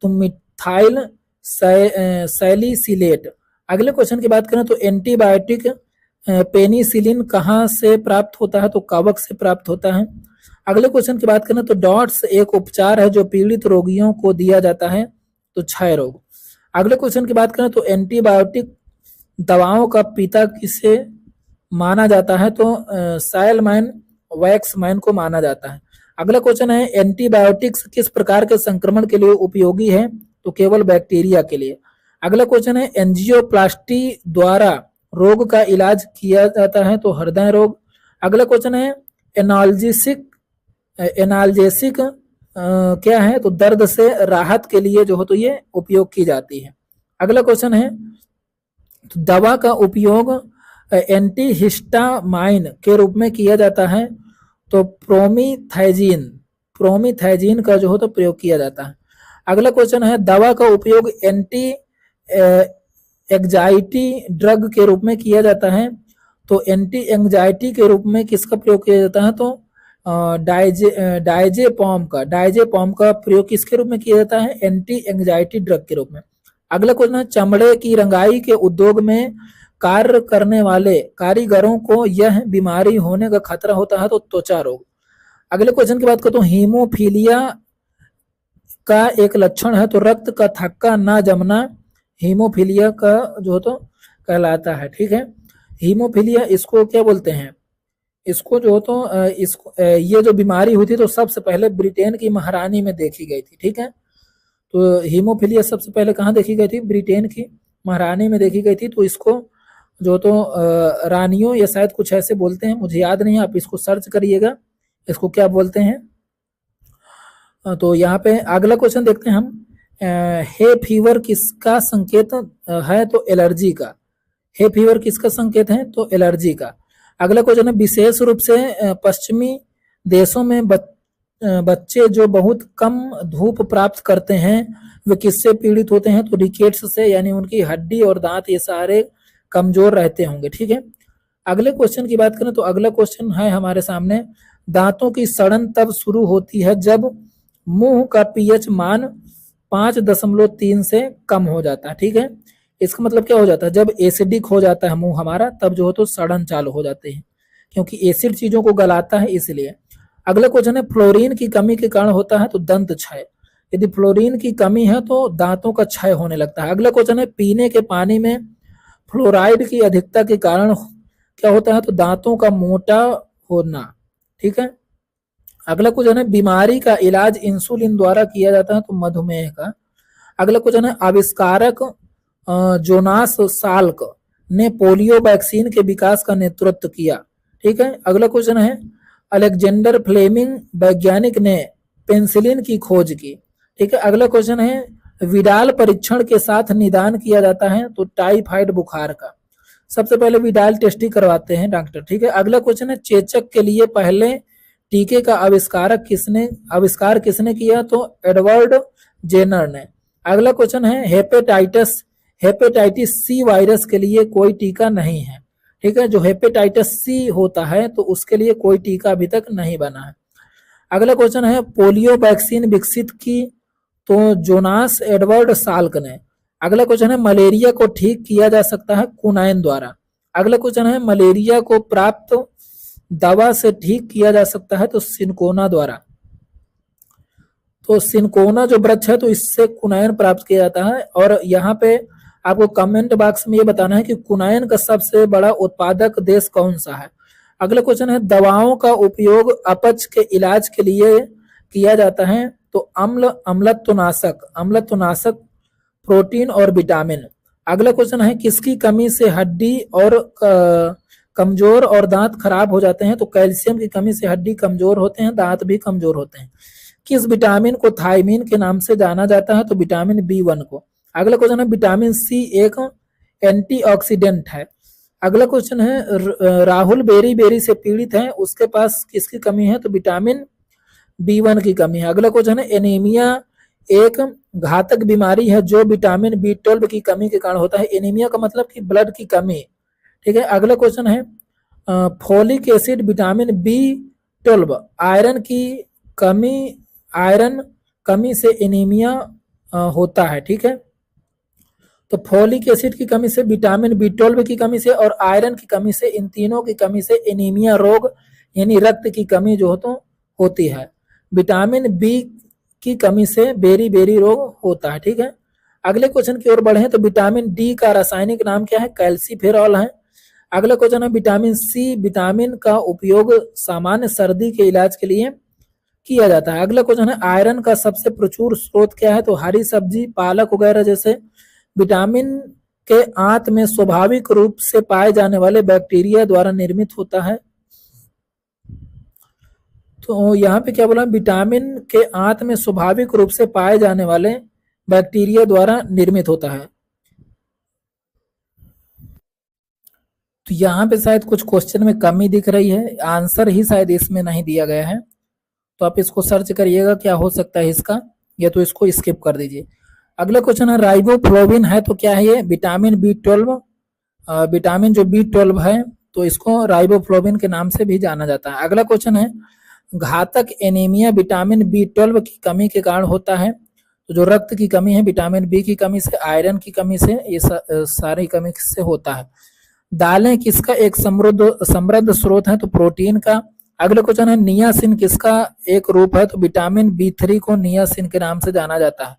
तो मिथाइल सैलिसिलेट। अगले क्वेश्चन की बात करें तो एंटीबायोटिक पेनिसिलिन कहाँ से प्राप्त होता है, तो कवक से प्राप्त होता है। अगले क्वेश्चन की बात करें तो डॉट्स एक उपचार है जो पीड़ित रोगियों को दिया जाता है, तो क्षय रोग। अगले क्वेश्चन की बात करें तो एंटीबायोटिक दवाओं का पिता किसे माना जाता है, तो साइलमैन वैक्समैन को माना जाता है। अगला क्वेश्चन है एंटीबायोटिक्स किस प्रकार के संक्रमण के लिए उपयोगी है, तो केवल बैक्टीरिया के लिए। अगला क्वेश्चन है एंजियोप्लास्टी द्वारा रोग का इलाज किया जाता है, तो हृदय रोग। अगला क्वेश्चन है एनाल्जेसिक क्या है, तो दर्द से राहत के लिए जो हो तो ये उपयोग की जाती है। अगला क्वेश्चन है तो दवा का उपयोग एंटीहिस्टामाइन के रूप में किया जाता है, तो प्रोमीथाइजीन का जो हो तो प्रयोग किया जाता है। अगला क्वेश्चन है दवा का उपयोग एंटी एंजाइटी ड्रग के रूप में किया जाता है, तो एंटी एंजाइटी के रूप में किसका प्रयोग किया जाता है, तो डाइजेपॉम का प्रयोग किसके रूप में किया जाता है, एंटी एंजाइटी ड्रग के रूप में। अगला क्वेश्चन है चमड़े की रंगाई के उद्योग में कार्य करने वाले कारीगरों को यह बीमारी होने का खतरा होता है, तो त्वचा रोग। अगले क्वेश्चन की बात करें तो हीमोफीलिया का एक लक्षण है, तो रक्त का थक्का ना जमना हीमोफीलिया का जो तो कहलाता है, ठीक है। हीमोफीलिया इसको क्या बोलते हैं, इसको जो तो इसको ये जो बीमारी हुई थी तो सबसे पहले ब्रिटेन की महारानी में देखी गई थी, ठीक है। तो हीमोफीलिया सबसे पहले कहाँ देखी गई थी, ब्रिटेन की महारानी में देखी गई थी। तो इसको जो तो रानियों या शायद कुछ ऐसे बोलते हैं, मुझे याद नहीं है, आप इसको सर्च करिएगा इसको क्या बोलते हैं। तो यहाँ पे अगला क्वेश्चन देखते हैं हम, हे फीवर किसका संकेत है, तो एलर्जी का। हे फीवर किसका संकेत है, तो एलर्जी का। अगला क्वेश्चन है विशेष रूप से पश्चिमी देशों में बच्चे जो बहुत कम धूप प्राप्त करते हैं वे किससे पीड़ित होते हैं, तो रिकेट्स से, यानी उनकी हड्डी और दांत ये सारे कमजोर रहते होंगे, ठीक है। अगले क्वेश्चन की बात करें तो अगला क्वेश्चन है हमारे सामने, दांतों की सड़न तब शुरू होती है जब मुंह का पीएच मान 5.3 से कम हो जाता है, ठीक है। इसका मतलब क्या हो जाता है, जब एसिडिक हो जाता है मुंह हमारा तब जो हो तो सड़न चालू हो जाते हैं, क्योंकि एसिड चीजों को गलाता है इसलिए। अगला क्वेश्चन है फ्लोरीन की कमी के कारण होता है, तो दंत क्षय। यदि फ्लोरीन की कमी है तो दांतों का क्षय होने लगता है। अगला क्वेश्चन है पीने के पानी में फ्लोराइड की अधिकता के कारण क्या होता है, तो दांतों का मोटा होना। ठीक है, अगला क्वेश्चन है बीमारी का इलाज इंसुलिन द्वारा किया जाता है तो मधुमेह का। अगला क्वेश्चन है आविष्कारक जोनास साल्क ने पोलियो वैक्सीन के विकास का नेतृत्व किया। ठीक है, अगला क्वेश्चन है अलेक्जेंडर फ्लेमिंग वैज्ञानिक ने पेंसिलिन की खोज की। ठीक है, अगला क्वेश्चन है विडाल परीक्षण के साथ निदान किया जाता है तो टाइफाइड बुखार का। सबसे पहले विडाल टेस्टिंग करवाते हैं डॉक्टर। ठीक है, अगला क्वेश्चन है चेचक के लिए पहले टीके का आविष्कार किसने किया तो एडवर्ड जेनर ने। अगला क्वेश्चन है हेपेटाइटिस सी वायरस के लिए कोई टीका नहीं है। ठीक है, जो हेपेटाइटिस सी होता है तो उसके लिए कोई टीका अभी तक नहीं बना है। अगला क्वेश्चन है पोलियो वैक्सीन विकसित की तो जोनास एडवर्ड साल्क ने। अगला क्वेश्चन है मलेरिया को ठीक किया जा सकता है कुनाइन द्वारा। अगला क्वेश्चन है मलेरिया को प्राप्त दवा से ठीक किया जा सकता है तो सिनकोना द्वारा। तो सिनकोना जो वृक्ष है तो इससे कुनाइन प्राप्त किया जाता है। और यहाँ पे आपको कमेंट बॉक्स में ये बताना है कि कुनाइन का सबसे बड़ा उत्पादक देश कौन सा है। अगला क्वेश्चन है दवाओं का उपयोग अपच के इलाज के लिए किया जाता है तो अम्लत्वनाशक प्रोटीन और विटामिन। अगला क्वेश्चन है किसकी कमी से हड्डी और कमजोर और दांत खराब हो जाते हैं तो कैल्शियम की कमी से हड्डी कमजोर होते हैं, दांत भी कमजोर होते हैं। किस विटामिन को थायमीन के नाम से जाना जाता है तो विटामिन B1 को। अगला क्वेश्चन है विटामिन सी एक एंटीऑक्सीडेंट है। अगला क्वेश्चन है राहुल बेरी से पीड़ित है, उसके पास किसकी कमी है तो विटामिन B1 की कमी है। अगला क्वेश्चन है एनीमिया एक घातक बीमारी है जो विटामिन B12 की कमी के कारण होता है। एनीमिया का मतलब कि ब्लड की कमी। ठीक है, अगला क्वेश्चन है folic acid vitamin B12 iron कमी से एनीमिया होता है। ठीक है, तो फोलिक एसिड की कमी से, विटामिन B12 की कमी से और आयरन की कमी से, इन तीनों की कमी से एनीमिया रोग यानी रक्त की कमी जो होती है। विटामिन B की कमी से बेरी रोग होता है। ठीक है, अगले क्वेश्चन की ओर बढ़े तो विटामिन D का रासायनिक नाम क्या है कैल्सीफेरॉल है। अगला क्वेश्चन है विटामिन C विटामिन का उपयोग सामान्य सर्दी के इलाज के लिए किया जाता है। अगला क्वेश्चन है आयरन का सबसे प्रचुर स्रोत क्या है तो हरी सब्जी पालक वगैरह जैसे। विटामिन के आंत में स्वाभाविक रूप से पाए जाने वाले बैक्टीरिया द्वारा निर्मित होता है। तो यहाँ पे क्या बोला विटामिन के आंत में स्वाभाविक रूप से पाए जाने वाले बैक्टीरिया द्वारा निर्मित होता है। तो यहाँ पे शायद कुछ क्वेश्चन में कमी दिख रही है, आंसर ही शायद इसमें नहीं दिया गया है, तो आप इसको सर्च करिएगा क्या हो सकता है इसका, या तो इसको स्किप कर दीजिए। अगला क्वेश्चन है राइबोफ्लोविन है तो क्या है ये विटामिन B12। विटामिन जो B12 है तो इसको राइबोफ्लोविन के नाम से भी जाना जाता है। अगला क्वेश्चन है घातक एनीमिया विटामिन B12 की कमी के कारण होता है तो जो रक्त की कमी है विटामिन B की कमी से, आयरन की कमी से, ये सारी कमी से होता है। दालें किसका एक समृद्ध स्रोत है तो प्रोटीन का। अगला क्वेश्चन है नियासिन किसका एक रूप है तो विटामिन B3 को नियासिन के नाम से जाना जाता है।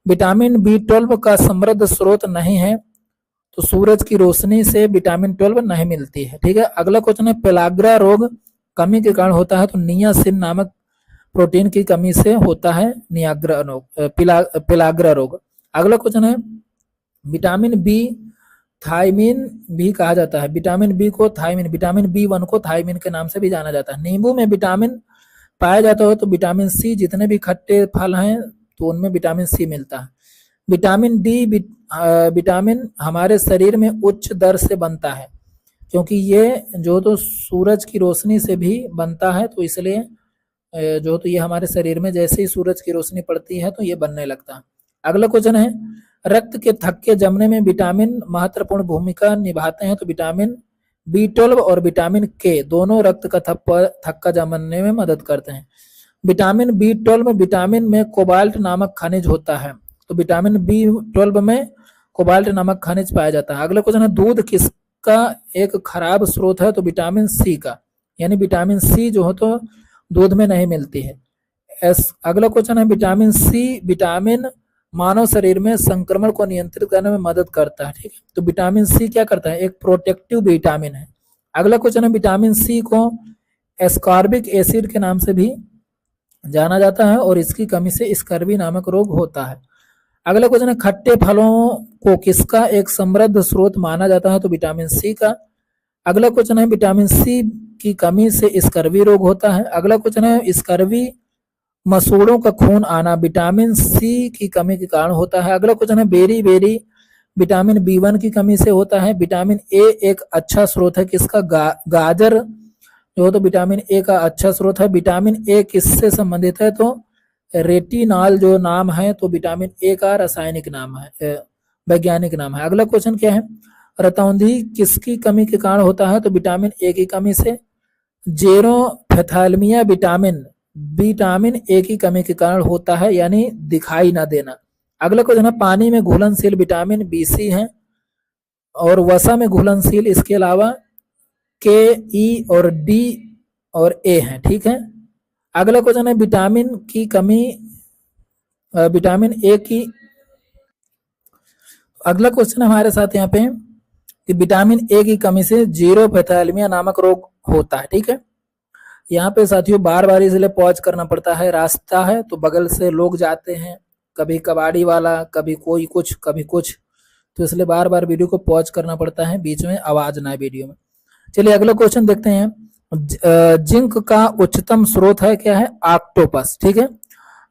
विटामिन B12 का समृद्ध स्रोत नहीं है तो सूरज की रोशनी से विटामिन 12 नहीं मिलती है। ठीक है, अगला क्वेश्चन है पेलाग्रा रोग कमी के कारण होता है तो नियासिन नामक प्रोटीन की कमी से होता है पेलाग्रा रोग। अगला क्वेश्चन है विटामिन B थायमीन भी कहा जाता है। विटामिन B को थायमीन, विटामिन B1 को थायमीन के नाम से भी जाना जाता है। नींबू में विटामिन पाया जाता है तो विटामिन C, जितने भी खट्टे फल हैं तो उनमें विटामिन C मिलता है। विटामिन D विटामिन हमारे शरीर में उच्च दर से बनता है क्योंकि ये जो तो सूरज की रोशनी से भी बनता है तो इसलिए जो तो ये हमारे शरीर में जैसे ही सूरज की रोशनी पड़ती है तो ये बनने लगता है। अगला क्वेश्चन है रक्त के थक्के जमने में विटामिन महत्वपूर्ण भूमिका निभाते हैं तो विटामिन B12 और विटामिन K दोनों रक्त का थक्का जमने में मदद करते हैं। विटामिन B12 विटामिन में कोबाल्ट नामक खनिज होता है तो विटामिन B12 में कोबाल्ट नामक खनिज पाया जाता है। अगला क्वेश्चन है दूध किसका एक खराब स्रोत है तो विटामिन C का, यानी विटामिन C जो हो तो दूध में नहीं मिलती है। अगला क्वेश्चन है विटामिन C विटामिन मानव शरीर में संक्रमण को नियंत्रित करने में मदद करता है। ठीक है, तो विटामिन C क्या करता है एक प्रोटेक्टिव विटामिन है। अगला क्वेश्चन है विटामिन C को एस्कॉर्बिक एसिड के नाम से भी जाना जाता है और इसकी कमी से स्कर्वी नामक रोग होता है। अगला क्वेश्चन है, खट्टे फलों को किसका एक समृद्ध स्रोत माना जाता है? तो विटामिन सी का। अगला क्वेश्चन है, विटामिन सी की कमी से स्कर्वी रोग होता है। अगला क्वेश्चन है, स्कर्वी मसूड़ों का खून आना विटामिन सी की कमी के कारण होता है। अगला क्वेश्चन है, बेरी बेरी विटामिन बी1 की कमी से होता है। विटामिन ए एक अच्छा स्रोत है किसका? गाजर जो तो विटामिन ए का अच्छा स्रोत है। विटामिन ए किससे संबंधित है? तो रेटिनॉल जो नाम है, तो विटामिन ए का रासायनिक नाम है, वैज्ञानिक नाम है। अगला क्वेश्चन क्या है, रतौंधी किसकी कमी के कारण होता है? तो विटामिन ए की कमी से। जेरोफेथैल्मिया विटामिन ए की कमी के कारण होता है, यानी दिखाई ना देना। अगला क्वेश्चन है, पानी में घुलनशील विटामिन बी सी है और वसा में घुलनशील इसके अलावा के, ई और डी और ए है। ठीक है। अगला क्वेश्चन है, विटामिन की कमी विटामिन ए की। अगला क्वेश्चन हमारे साथ यहाँ पे कि विटामिन ए की कमी से जीरोफेथैल्मिया नामक रोग होता है। ठीक है। यहाँ पे साथियों बार बार इसलिए पॉज करना पड़ता है, रास्ता है तो बगल से लोग जाते हैं, कभी कबाड़ी वाला, कभी कोई कुछ, कभी कुछ, तो इसलिए बार बार वीडियो को पॉज करना पड़ता है, बीच में आवाज ना वीडियो में। चलिए अगला क्वेश्चन देखते हैं। जिंक का उच्चतम स्रोत है क्या है? ऑक्टोपस। ठीक है।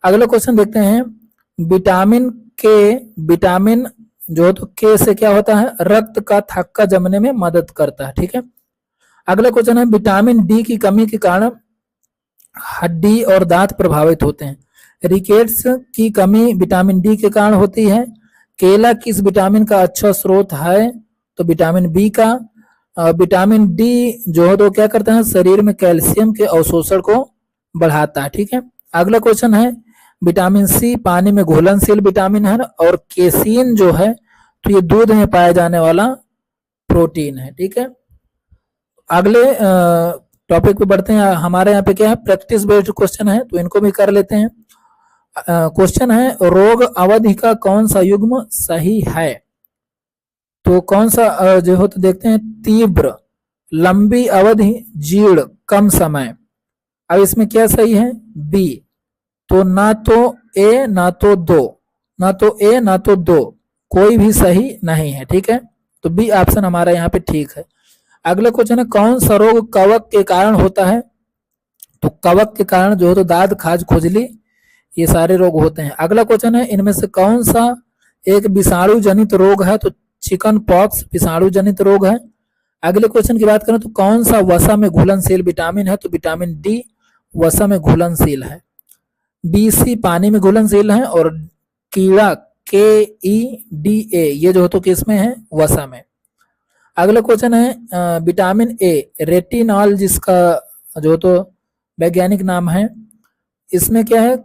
अगला क्वेश्चन देखते हैं, विटामिन के, विटामिन जो तो के से क्या होता है? रक्त का थक्का जमने में मदद करता है। ठीक है। अगला क्वेश्चन है, विटामिन डी की कमी के कारण हड्डी और दांत प्रभावित होते हैं। रिकेट्स की कमी विटामिन डी के कारण होती है। केला किस विटामिन का अच्छा स्रोत है? तो विटामिन बी का। विटामिन डी जो है तो क्या करता है? शरीर में कैल्शियम के अवशोषण को बढ़ाता है। ठीक है। अगला क्वेश्चन है, विटामिन सी पानी में घुलनशील विटामिन है और केसीन जो है तो ये दूध में पाया जाने वाला प्रोटीन है। ठीक है। अगले टॉपिक पे बढ़ते हैं। हमारे यहाँ पे क्या है? प्रैक्टिस बेस्ड क्वेश्चन है, तो इनको भी कर लेते हैं। क्वेश्चन है, रोग अवधि का कौन सा युग्म सही है? तो कौन सा जो हो तो देखते हैं, तीव्र, लंबी अवधि, जीर्ण, कम समय। अब इसमें क्या सही है? बी। तो ना तो ए ना तो दो, ना तो ए ना तो दो, कोई भी सही नहीं है। ठीक है। तो बी ऑप्शन हमारा यहाँ पे ठीक है। अगला क्वेश्चन है, कौन सा रोग कवक के कारण होता है? तो कवक के कारण जो है तो दाद, खाज, खुजली, ये सारे रोग होते हैं। अगला क्वेश्चन है, इनमें से कौन सा एक विषाणु जनित रोग है? तो चिकन पॉक्स विषाणु जनित रोग है। अगले क्वेश्चन की बात करें तो कौन सा वसा में घुलनशील विटामिन है? तो विटामिन डी वसा में घुलनशील है। बी सी पानी में घुलनशील है और कीड़ा के, ई, डी, ए ये जो तो किस में है? वसा में। अगला क्वेश्चन है, विटामिन ए रेटिनॉल जिसका जो तो वैज्ञानिक नाम है, इसमें क्या है?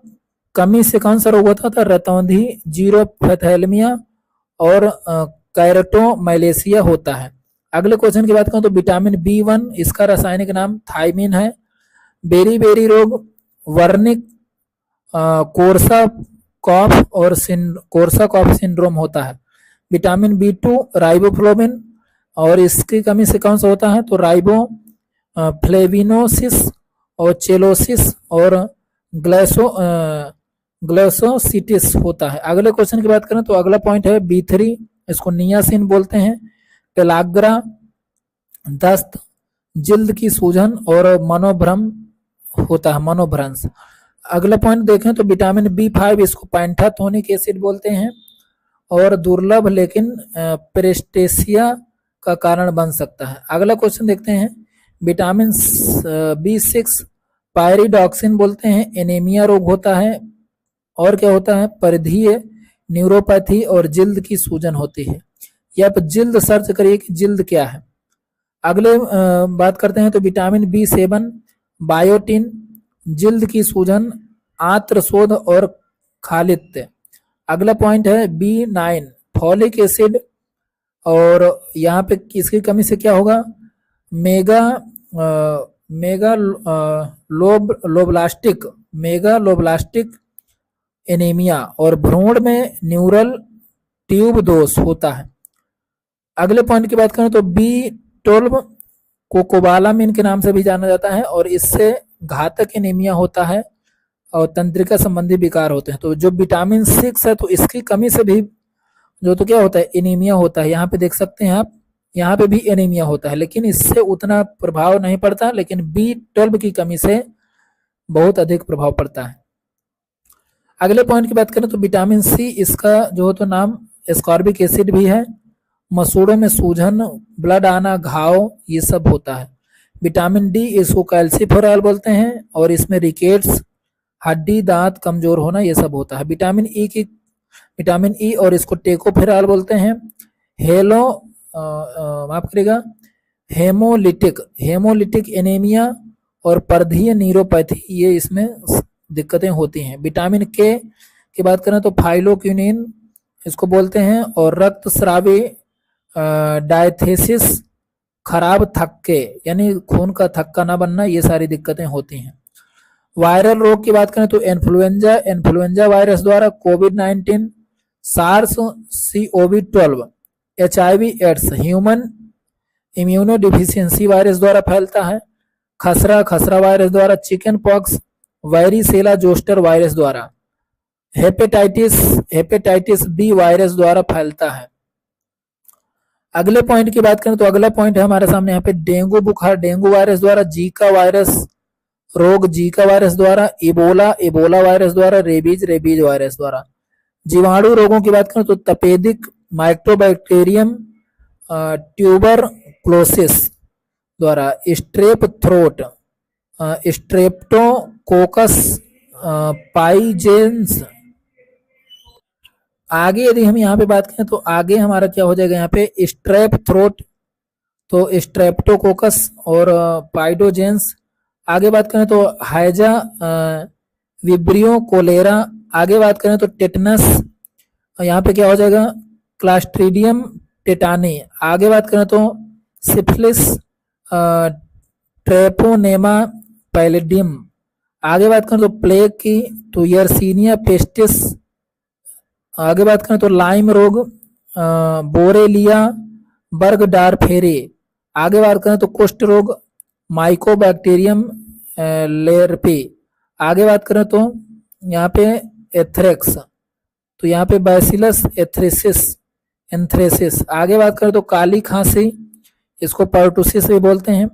कमी से कौन सा रोग होता था? रतौंधी, जीरोफेथैल्मिया और कैरोटोमैलेशिया होता है। अगले क्वेश्चन की बात करूं तो विटामिन बी1 इसका रासायनिक नाम थायमिन है। बेरी बेरी रोग वर्निक कोर्सा कॉफ सिंड्रोम होता है। विटामिन बी2 राइबोफ्लोविन और इसकी कमी से कौन सा होता है? तो राइबो फ्लेविनोसिस और चेलोसिस और ग्लाइकोसिटिस होता है। अगले क्वेश्चन की बात करें तो अगला पॉइंट है बी3, इसको नियासिन बोलते हैं। पेलाग्रा, दस्त, जिल्द की सूजन और मनोभ्रम होता है, मनोभ्रंश। अगला पॉइंट देखें तो विटामिन बी5 इसको पैंटाथोनिक एसिड बोलते हैं और दुर्लभ लेकिन प्रेस्टेसिया का कारण बन सकता है। अगला क्वेश्चन देखते हैं, विटामिन बी6 पायरिडॉक्सिन बोलते हैं, एनीमिया रोग होता है और क्या होता है? परिधीय न्यूरोपैथी और जिल्द की सूजन होती है। या आप जिल्द सर्च करिए कि जिल्द क्या है। अगले बात करते हैं तो विटामिन बी7 बायोटिन, जिल्द की सूजन, आंत्रशोथ और खालित्य। अगला पॉइंट है बी9 फॉलिक एसिड और यहाँ पे किसकी कमी से क्या होगा? मेगालोब्लास्टिक एनीमिया और भ्रूण में न्यूरल ट्यूब दोष होता है। अगले पॉइंट की बात करें तो बी12 कोकोबालामिन के नाम से भी जाना जाता है और इससे घातक एनीमिया होता है और तंत्रिका संबंधी विकार होते हैं। तो जो विटामिन 6 है तो इसकी कमी से भी जो तो क्या होता है, एनीमिया होता है। यहाँ पे देख सकते हैं आप, यहाँ पे भी एनीमिया होता है, लेकिन इससे उतना प्रभाव नहीं पड़ता, लेकिन B12 की कमी से बहुत अधिक प्रभाव पड़ता है। अगले पॉइंट की बात करें तो विटामिन सी, इसका जो तो नाम एस्कॉर्बिक एसिड भी है। मसूड़ों में सूजन, ब्लड आना, घाव, ये सब होता है। विटामिन डी, इसको कैल्सीफेरॉल बोलते हैं और इसमें रिकेट्स, हड्डी, दांत कमजोर होना, ये सब होता है। विटामिन ई और इसको टेकोफेरॉल बोलते हैं। माफ करिएगा, हेमोलिटिक एनीमिया और परधीय न्यूरोपैथी, ये इसमें दिक्कतें होती हैं। विटामिन के की बात करें तो फाइलोक्विनिन इसको बोलते हैं और रक्तस्रावी डायथेसिस, खराब थक्के यानी खून का थक्का ना बनना, ये सारी दिक्कतें होती हैं। वायरल रोग की बात करें तो इन्फ्लुएंजा वायरस द्वारा, कोविड-19, SARS CoV-12, HIV AIDS, human immuno deficiency virus द्वारा फैलता है। खसरा वायरस द्वारा, chicken pox, varicella zoster virus द्वारा, हेपेटाइटिस बी वायरस द्वारा फैलता है। अगले पॉइंट की बात करें तो अगला पॉइंट है हमारे सामने यहाँ पे डेंगू बुखार, डेंगू वायरस द्वारा, जीका वायरस रोग, जीका वायरस द्वारा, इबोला वायरस द्वारा, रेबीज वायरस द्वारा। जीवाणु रोगों की बात करें तो तपेदिक माइक्रोबैक्टीरियम ट्यूबरक्लोसिस द्वारा, स्ट्रेप थ्रोट, स्ट्रेप्टोकोकस पाइजेंस। आगे यदि हम यहाँ पे बात करें तो आगे हमारा क्या हो जाएगा, यहाँ पे स्ट्रेप थ्रोट, तो स्ट्रेप्टोकोकस और पाइडोजेंस। आगे बात करें तो हाइजा विब्रियो कोलेरा। आगे बात करें तो टेटनस, यहाँ पे क्या हो जाएगा, क्लास्ट्रीडियम टेटानी। आगे बात करें तो सिफिलिस, ट्रेपोनेमा पैलिडियम। आगे बात करें तो प्लेग की तो यर्सीनिया पेस्टिस। आगे बात करें तो लाइम रोग, बोरेलिया बर्गडारफेरे। आगे बात करें तो कुष्ठ रोग, माइकोबैक्टीरियम लेरपे। आगे बात करें तो यहाँ पे एथ्रेक्स, तो यहाँ पे बैसिलस एंथ्रेसिस। आगे बात करें तो काली खांसी, इसको पर्टुसिस भी बोलते हैं,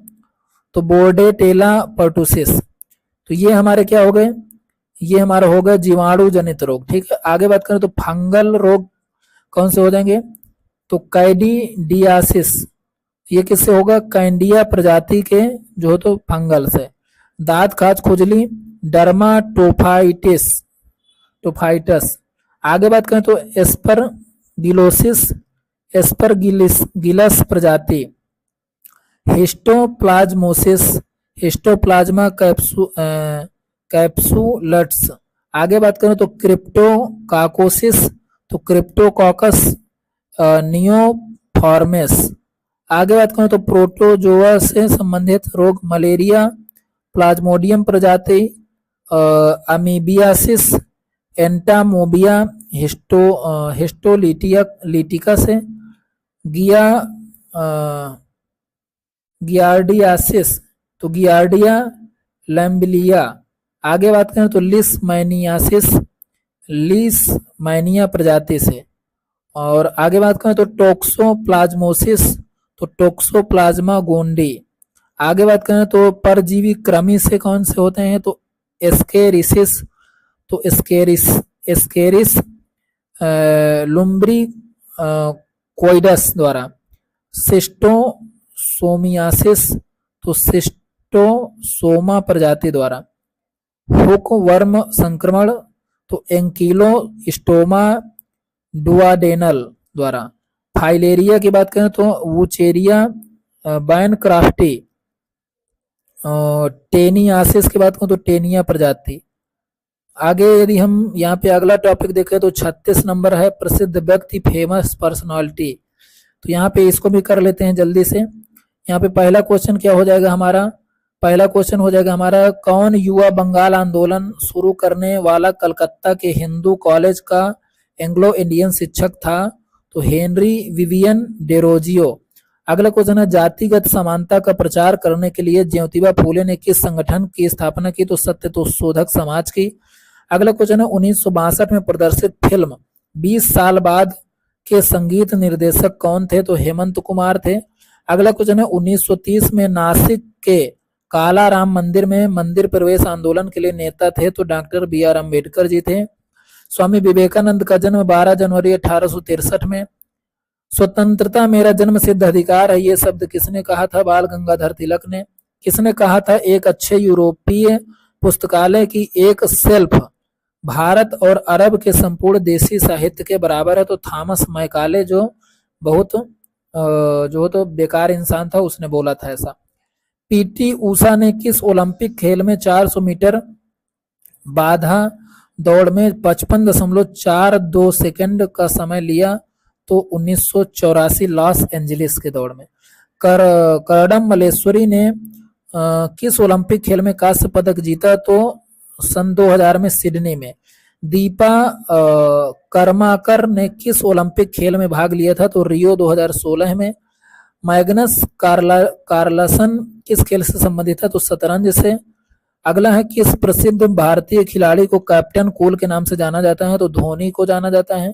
तो बोर्डेटेला पर्टुसिस। तो ये हमारे क्या हो गए, ये हमारा हो गया जीवाणु जनित रोग। ठीक है, आगे बात करें तो फंगल रोग कौन से हो जाएंगे, तो कैंडिडियासिस, ये किससे होगा, कैंडिया प्रजाति के जो तो फंगल से। दांत खाज खुजली, टोफाइटस। आगे बात करें तो एस्परगिलस प्रजाति, हिस्टोप्लाज्मोसिस, हिस्टोप्लाज्मा कैप्सुलट्स। आगे बात करें तो क्रिप्टोकाकोसिस, तो क्रिप्टोकॉकस नियोफॉर्मेस। आगे बात करें तो प्रोटोजोआ से संबंधित रोग, मलेरिया, प्लाज्मोडियम प्रजाति, अमीबियासिस, एंटामोबिया, हिस्टोलिटिका से, गियार्डियासिस, तो गियार्डिया लैम्बिलिया। आगे बात करें तो लिसमैनिया प्रजाति से। और आगे बात करें तो टोक्सोप्लाज्मोसिस, तो टोक्सोप्लाज्मा गोंडी। आगे बात करें तो परजीवी कृमि से कौन से होते हैं, तो एस्केरिसिस, तो एस्केरिस लुम्ब्री कोइडस द्वारा। सिस्टोसोमियासिस, तो सिस्टोसोमा प्रजाति द्वारा। हुक वर्म संक्रमण, तो एंकिलोस्टोमा डुआडेनल द्वारा। फाइलेरिया की बात करें तो वुचेरिया बैनक्राफ्टी। टेनियासिस की बात करें तो टेनिया प्रजाति। आगे यदि हम यहाँ पे अगला टॉपिक देखें तो 36 नंबर है प्रसिद्ध व्यक्ति, फेमस पर्सनालिटी। तो यहाँ पे इसको भी कर लेते हैं जल्दी से। यहाँ पे पहला क्वेश्चन क्या हो जाएगा हमारा, पहला क्वेश्चन हो जाएगा हमारा, कौन युवा बंगाल आंदोलन शुरू करने वाला कलकत्ता के हिंदू कॉलेज का एंग्लो इंडियन शिक्षक था, तो हेनरी विवियन डेरोजियो। अगला क्वेश्चन है जातिगत समानता का प्रचार करने के लिए ज्योतिबा फूले ने किस संगठन की स्थापना की? तो सत्यशोधक समाज की। अगला क्वेश्चन है 1962 में प्रदर्शित फिल्म 20 साल बाद के संगीत निर्देशक कौन थे? तो हेमंत कुमार थे। अगला क्वेश्चन है 1930 में नासिक के काला राम मंदिर में मंदिर प्रवेश आंदोलन के लिए नेता थे? तो doctor B are Ambedkar ji थे। स्वामी विवेकानंद का जन्म 12 जनवरी 1863 में। स्वतंत्रता मेरा जन्म सिद्ध अधिकार है, ये शब्द किसने कहा था? बाल गंगाधर तिलक ने। किसने कहा था एक अच्छे यूरोपीय पुस्तकालय की एक शेल्फ भारत और अरब के संपूर्ण देशी साहित्य के बराबर है? तो थॉमस मैकाले जो तो बेकार इंसान था उसने बोला था ऐसा। पीटी ऊषा ने किस ओलंपिक खेल में 400 मीटर बाधा दौड़ में 55.42 सेकंड का समय लिया? तो 1984 लॉस एंजलिस के दौड़ में। करडम मल्लेश्वरी ने किस ओलंपिक खेल में कांस्य पदक जीता? तो सन 2000 में सिडनी में। दीपा कर्माकर ने किस ओलंपिक खेल में भाग लिया था? तो रियो 2016 में। मैग्नस कार्लसन किस खेल से संबंधित है? तो शतरंज से। अगला है किस प्रसिद्ध भारतीय खिलाड़ी को कैप्टन कूल के नाम से जाना जाता है? तो धोनी को जाना जाता है।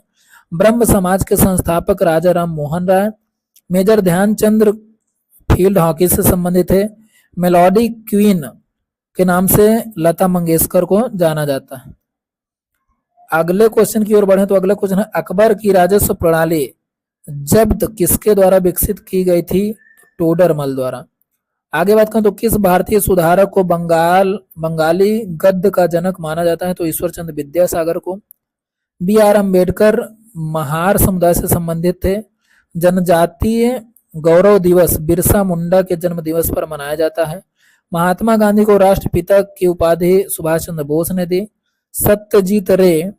ब्रह्म समाज के संस्थापक राजा Ram Mohan Roy. Major Dhyanchand field hockey से संबंधित है। मेलोडी क्वीन के नाम से लता मंगेशकर को जाना जाता है। अगले क्वेश्चन की ओर बढ़े तो अगला क्वेश्चन है अकबर की राजस्व प्रणाली जब्त किसके द्वारा विकसित की गई थी? टोडरमल द्वारा। आगे बात करें तो किस भारतीय सुधारक को बंगाली गद्य का जनक माना जाता है? तो ईश्वर चंद्र विद्यासागर को। बी आर अम्बेडकर महार समुदाय से संबंधित थे। जनजातीय गौरव दिवस बिरसा मुंडा के जन्म दिवस पर मनाया जाता है। महात्मा गांधी को राष्ट्रपिता की उपाधि सुभाष चंद्र बोस ने दी। सत्यजीत रे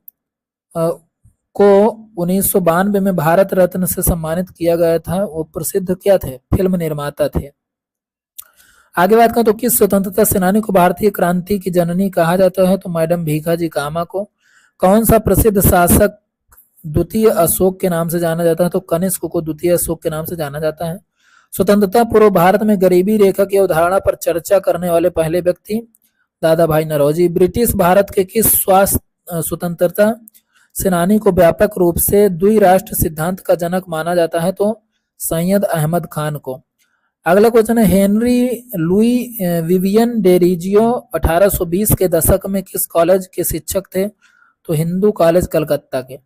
को 1992 में भारत रत्न से सम्मानित किया गया था। वो प्रसिद्ध क्या थे? फिल्म निर्माता थे। आगे बात करें तो किस स्वतंत्रता सेनानी को भारतीय क्रांति की जननी कहा जाता है? तो मैडम भीखाजी कामा को। कौन सा प्रसिद्ध शासक द्वितीय अशोक के नाम से जाना जाता है? तो कनिष्क को द्वितीय अशोक के नाम से जाना जाता है। स्वतंत्रता पूर्व भारत में गरीबी रेखा की अवधारणा पर चर्चा करने वाले पहले व्यक्ति दादा भाई नौरोजी। ब्रिटिश भारत के किस स्वतंत्रता सेनानी को व्यापक रूप से द्विराष्ट्र सिद्धांत का जनक माना जाता है? तो सैयद अहमद खान को। अगला क्वेश्चन है हेनरी लुई विवियन डेरिजियो 1820 के दशक में किस कॉलेज के शिक्षक थे? तो हिंदू कॉलेज कलकत्ता के।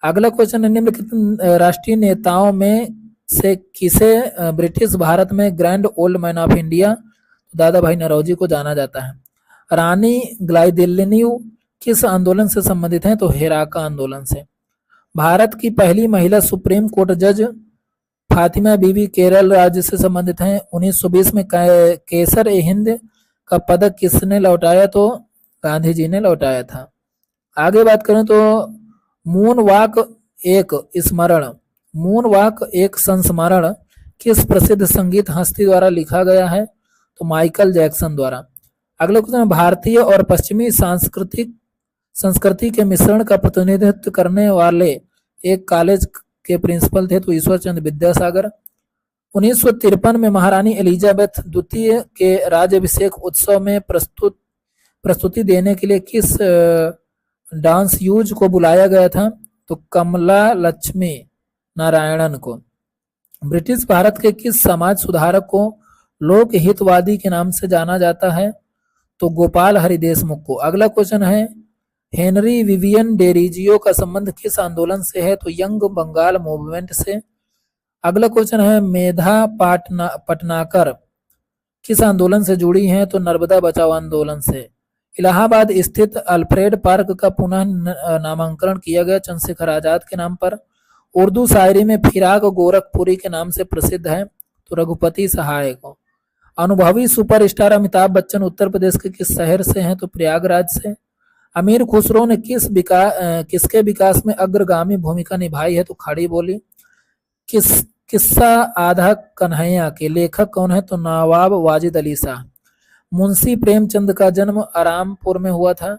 अगला क्वेश्चन है निम्नलिखित राष्ट्रीय नेताओं में से किसे ब्रिटिश भारत में grand old man of India दादा भाई नौरोजी को जाना जाता है? रानी ग्लाइदिल्यू किस आंदोलन से संबंधित हैं? तो हेराका आंदोलन से। भारत की पहली महिला सुप्रीम कोर्ट जज फातिमा बीबी केरल राज्य से संबंधित हैं। 1920 में केसर ए हिंद का पदक किसने लौटाया? तो गांधी जी ने लौटाया था। आगे बात करें तो मून वॉक एक संस्मरण किस प्रसिद्ध संगीत हस्ती द्वारा लिखा गया है? तो माइकल जैक्सन द्वारा। अगला क्वेश्चन भारतीय और पश्चिमी संस्कृति के मिश्रण का प्रतिनिधित्व करने वाले एक कॉलेज के प्रिंसिपल थे? तो ईश्वर चंद्र विद्यासागर। 1953 में महारानी एलिजाबेथ द्वितीय के राज्याभिषेक उत्सव में प्रस्तुति देने के लिए किस डांस यूज को बुलाया गया था? तो कमला लक्ष्मी नारायणन को। ब्रिटिश भारत के किस समाज सुधारक को लोक हितवादी के नाम से जाना जाता है? तो गोपाल हरि देशमुख को। अगला क्वेश्चन है हेनरी विवियन डेरिजियो का संबंध किस आंदोलन से है? तो यंग बंगाल मूवमेंट से। अगला क्वेश्चन है मेधा पटनाकर किस आंदोलन से जुड़ी हैं? तो नर्मदा बचाओ आंदोलन से। इलाहाबाद स्थित अल्फ्रेड पार्क का पुनः नामांकरण किया गया चंद्रशेखर आजाद के नाम पर। उर्दू शायरी में फिराक गोरखपुरी के नाम से प्रसिद्ध है? तो रघुपति सहाय को। अनुभवी सुपरस्टार अमिताभ बच्चन उत्तर प्रदेश के किस शहर से हैं? तो प्रयागराज से। अमीर खुसरो ने किसके विकास में अग्रगामी भूमिका निभाई है? तो खड़ी बोली। किस्सा आधा कन्हैया के लेखक कौन है? तो नवाब वाजिद अली शाह। मुंशी प्रेमचंद का जन्म आरामपुर में हुआ था।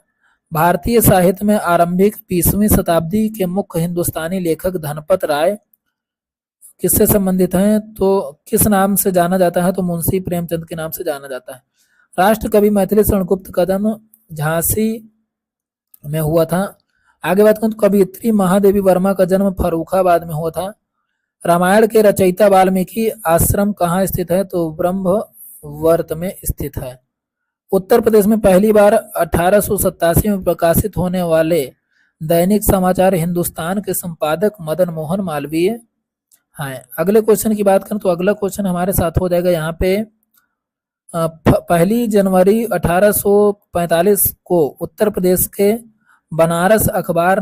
भारतीय साहित्य में आरंभिक 20वीं शताब्दी के मुख्य हिंदुस्तानी लेखक धनपत राय किससे संबंधित हैं? तो किस नाम से जाना जाता है? तो मुंशी प्रेमचंद के नाम से जाना जाता है। राष्ट्र कवि मैथिली शरण गुप्त कदम झांसी में हुआ था। आगे बात करूं तो कवियत्री महादेवी वर्मा का जन्म फर्रुखाबाद में हुआ था। रामायण के रचयिता वाल्मीकि आश्रम कहाँ स्थित है? तो ब्रह्मवर्त में स्थित है। उत्तर प्रदेश में पहली बार 1887 में प्रकाशित होने वाले दैनिक समाचार हिंदुस्तान के संपादक मदन मोहन मालवीय हैं। अगले क्वेश्चन की बात करें तो अगला क्वेश्चन हमारे साथ हो जाएगा यहाँ पे 1 जनवरी 1845 को उत्तर प्रदेश के बनारस अखबार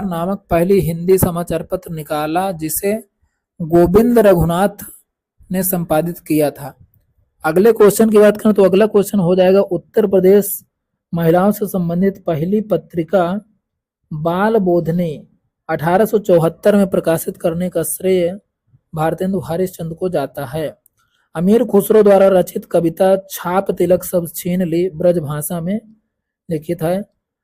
नामक पहली हिंदी समाचार पत्र निकाला जिसे गोविंद रघुनाथ ने संपादित किया था। अगले क्वेश्चन की बात करें तो अगला क्वेश्चन हो जाएगा उत्तर प्रदेश महिलाओं से संबंधित पहली पत्रिका बाल बोधनी 1874 में प्रकाशित करने का श्रेय भारतेंदु हरिश्चंद्र को जाता है। अमीर खुसरो द्वारा रचित कविता छाप तिलक सब छीन ली ब्रजभाषा में लिखित है।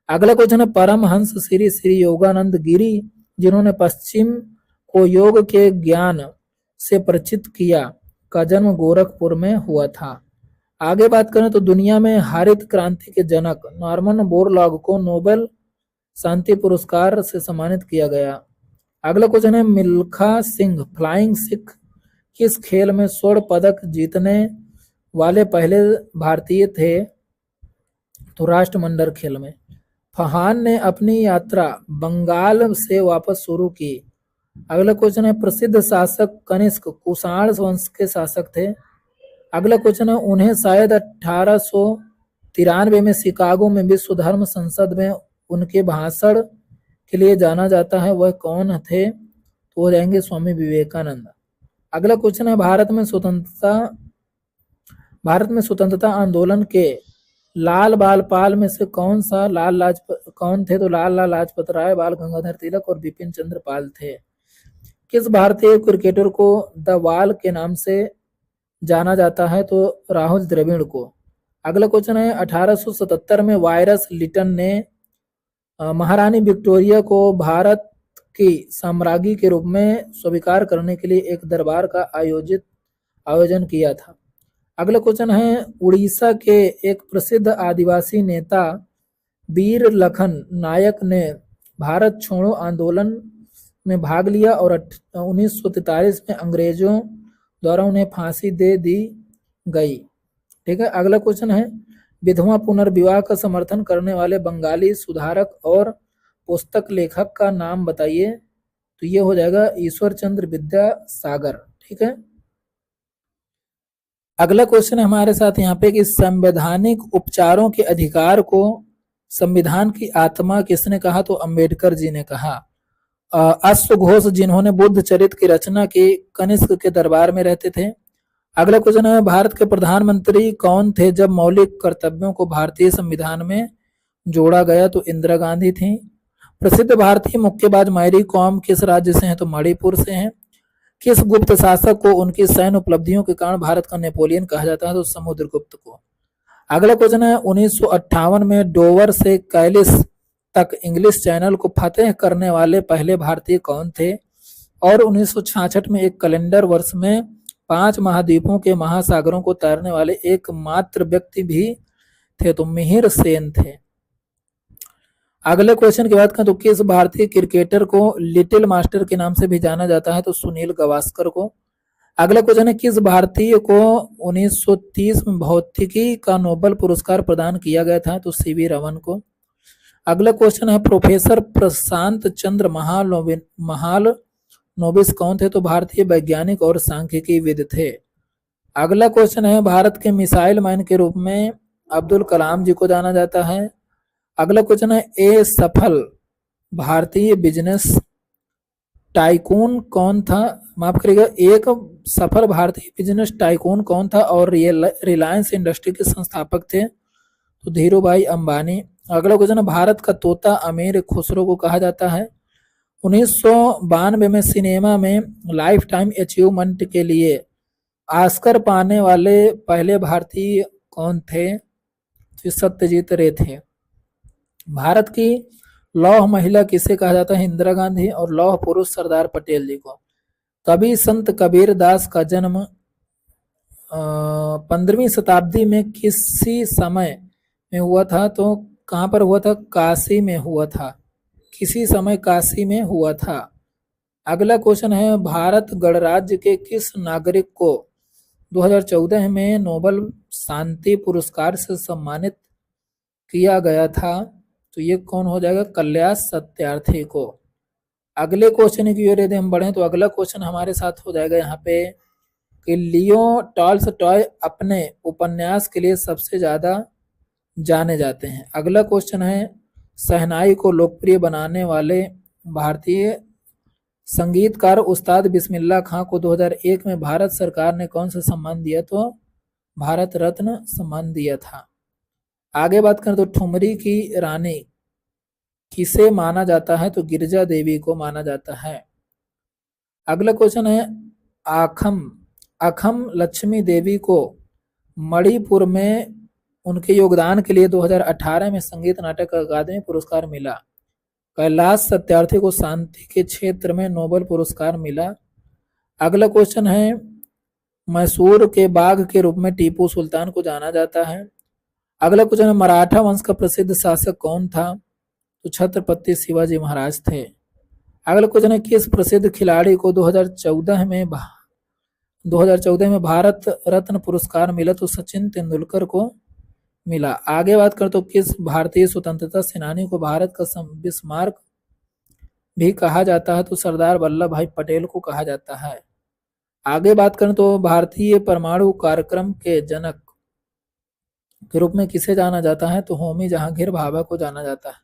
अगला क्वेश्चन है परमहंस श्री श्री योगानंद गिरी जिन्होंने पश्चिम को योग के ज्ञान से परिचित किया का जन्म गोरखपुर में हुआ था। आगे बात करें तो दुनिया में हरित क्रांति के जनक नॉर्मन बोरलॉग को नोबेल शांति पुरस्कार से सम्मानित किया गया। अगला क्वेश्चन है मिल्खा सिंह फ्लाइंग सिख किस खेल में स्वर्ण पदक जीतने वाले पहले भारतीय थे? तो राष्ट्रमंडल खेल में। फहान ने अपनी यात्रा बंगाल से वापस शुरू की। अगला क्वेश्चन है प्रसिद्ध शासक कनिष्क कुषाण वंश के शासक थे। अगला क्वेश्चन है उन्हें शायद 1893 में शिकागो में विश्व धर्म संसद में उनके भाषण के लिए जाना जाता है, वह कौन थे? तो हो जाएंगे स्वामी विवेकानंद। अगला क्वेश्चन है भारत में स्वतंत्रता आंदोलन के लाल बाल पाल में से कौन थे? तो लाला लाजपत राय, बाल गंगाधर तिलक और बिपिन चंद्र पाल थे। किस भारतीय क्रिकेटर को द वाल के नाम से जाना जाता है? तो राहुल द्रविड़ को। अगला क्वेश्चन है 1877 में वायरस लिटन ने महारानी विक्टोरिया को भारत की साम्राज्ञी के रूप में स्वीकार करने के लिए एक दरबार का आयोजन किया था। अगला क्वेश्चन है उड़ीसा के एक प्रसिद्ध आदिवासी नेता वीर लखन नायक ने भारत छोड़ो आंदोलन में भाग लिया और 1943 में अंग्रेजों द्वारा उन्हें फांसी दे दी गई। ठीक है। अगला क्वेश्चन है विधवा पुनर्विवाह का समर्थन करने वाले बंगाली सुधारक और पुस्तक लेखक का नाम बताइए। तो ये हो जाएगा ईश्वर चंद्र विद्यासागर। ठीक है। अगला क्वेश्चन हमारे साथ यहाँ पे कि संवैधानिक उपचारों के अधिकार को संविधान की आत्मा किसने कहा? तो अंबेडकर जी ने कहा। अश्व घोष जिन्होंने बुद्ध चरित्र की रचना की कनिष्क के दरबार में रहते थे। अगला क्वेश्चन है भारत के प्रधानमंत्री कौन थे जब मौलिक कर्तव्यों को भारतीय संविधान में जोड़ा गया? तो इंदिरा गांधी थी। प्रसिद्ध भारतीय मुक्केबाज मैरी कॉम किस राज्य से हैं? तो मणिपुर से हैं। किस गुप्त शासक को उनकी सैन्य उपलब्धियों के कारण भारत का नेपोलियन कहा जाता है? तो समुद्रगुप्त को। अगला क्वेश्चन है 1958 में डोवर से कैलिस तक इंग्लिश चैनल को फतेह करने वाले पहले भारतीय कौन थे? और 1966 में एक कैलेंडर वर्ष में 5 महाद्वीपों के महासागरों को तैरने वाले एकमात्र व्यक्ति भी थे, तो मिहिर सेन थे। अगले क्वेश्चन की बात करें तो किस भारतीय क्रिकेटर को लिटिल मास्टर के नाम से भी जाना जाता है? तो सुनील गावस्कर को। अगला क्वेश्चन है किस भारतीय को 1930 में भौतिकी का नोबेल पुरस्कार प्रदान किया गया था? तो सीवी रमन को। अगला क्वेश्चन है प्रोफेसर प्रशांत चंद्र महालनोबिस कौन थे? तो भारतीय वैज्ञानिक और सांख्यिकी विद थे। अगला क्वेश्चन है भारत के मिसाइल मैन के रूप में अब्दुल कलाम जी को जाना जाता है। अगला क्वेश्चन है ए सफल भारतीय बिजनेस टाइकून कौन था? माफ करिएगा, एक सफल भारतीय बिजनेस टाइकून कौन था और रिलायंस इंडस्ट्री के संस्थापक थे? तो धीरू भाई अंबानी। अगला क्वेश्चन है भारत का तोता अमीर खुसरो को कहा जाता है। 1992 में सिनेमा में लाइफ टाइम अचीवमेंट के लिए ऑस्कर पाने वाले पहले भारतीय कौन थे? तो सत्यजीत रे थे। भारत की लौह महिला किसे कहा जाता है? इंदिरा गांधी। और लौह पुरुष सरदार पटेल जी को। कवि संत कबीर दास का जन्म 15वीं शताब्दी में किसी समय में हुआ था? तो कहाँ पर हुआ था? काशी में हुआ था। किसी समय काशी में हुआ था। अगला क्वेश्चन है, भारत गणराज्य के किस नागरिक को 2014 में नोबेल शांति पुरस्कार से सम्मानित किया गया था? तो ये कौन हो जाएगा? कैलाश सत्यार्थी को। अगले क्वेश्चन की ओर यदि हम बढ़ें तो अगला क्वेश्चन हमारे साथ हो जाएगा यहाँ पे कि लियो टॉल्स्टॉय अपने उपन्यास के लिए सबसे ज्यादा जाने जाते हैं। अगला क्वेश्चन है, शहनाई को लोकप्रिय बनाने वाले भारतीय संगीतकार उस्ताद बिस्मिल्लाह खां को 2001 में भारत सरकार ने कौन सा सम्मान दिया? तो भारत रत्न सम्मान दिया था। आगे बात करें तो ठुमरी की रानी किसे माना जाता है? तो गिरजा देवी को माना जाता है। अगला क्वेश्चन है, आखम अखम लक्ष्मी देवी को मणिपुर में उनके योगदान के लिए 2018 में संगीत नाटक अकादमी पुरस्कार मिला। कैलाश सत्यार्थी को शांति के क्षेत्र में नोबेल पुरस्कार मिला। अगला क्वेश्चन है, मैसूर के बाघ के रूप में टीपू सुल्तान को जाना जाता है। अगला क्वेश्चन है, मराठा वंश का प्रसिद्ध शासक कौन था? तो छत्रपति शिवाजी महाराज थे। अगला क्वेश्चन है, किस प्रसिद्ध खिलाड़ी को 2014 में भारत रत्न पुरस्कार मिला? तो सचिन तेंदुलकर को मिला। आगे बात करें तो किस भारतीय स्वतंत्रता सेनानी को भारत का बिस्मार्क भी कहा जाता है? तो सरदार वल्लभ भाई पटेल को कहा जाता है। आगे बात करें तो भारतीय परमाणु कार्यक्रम के जनक के रूप में किसे जाना जाता है? तो होमी जहांगीर भाभा को जाना जाता है।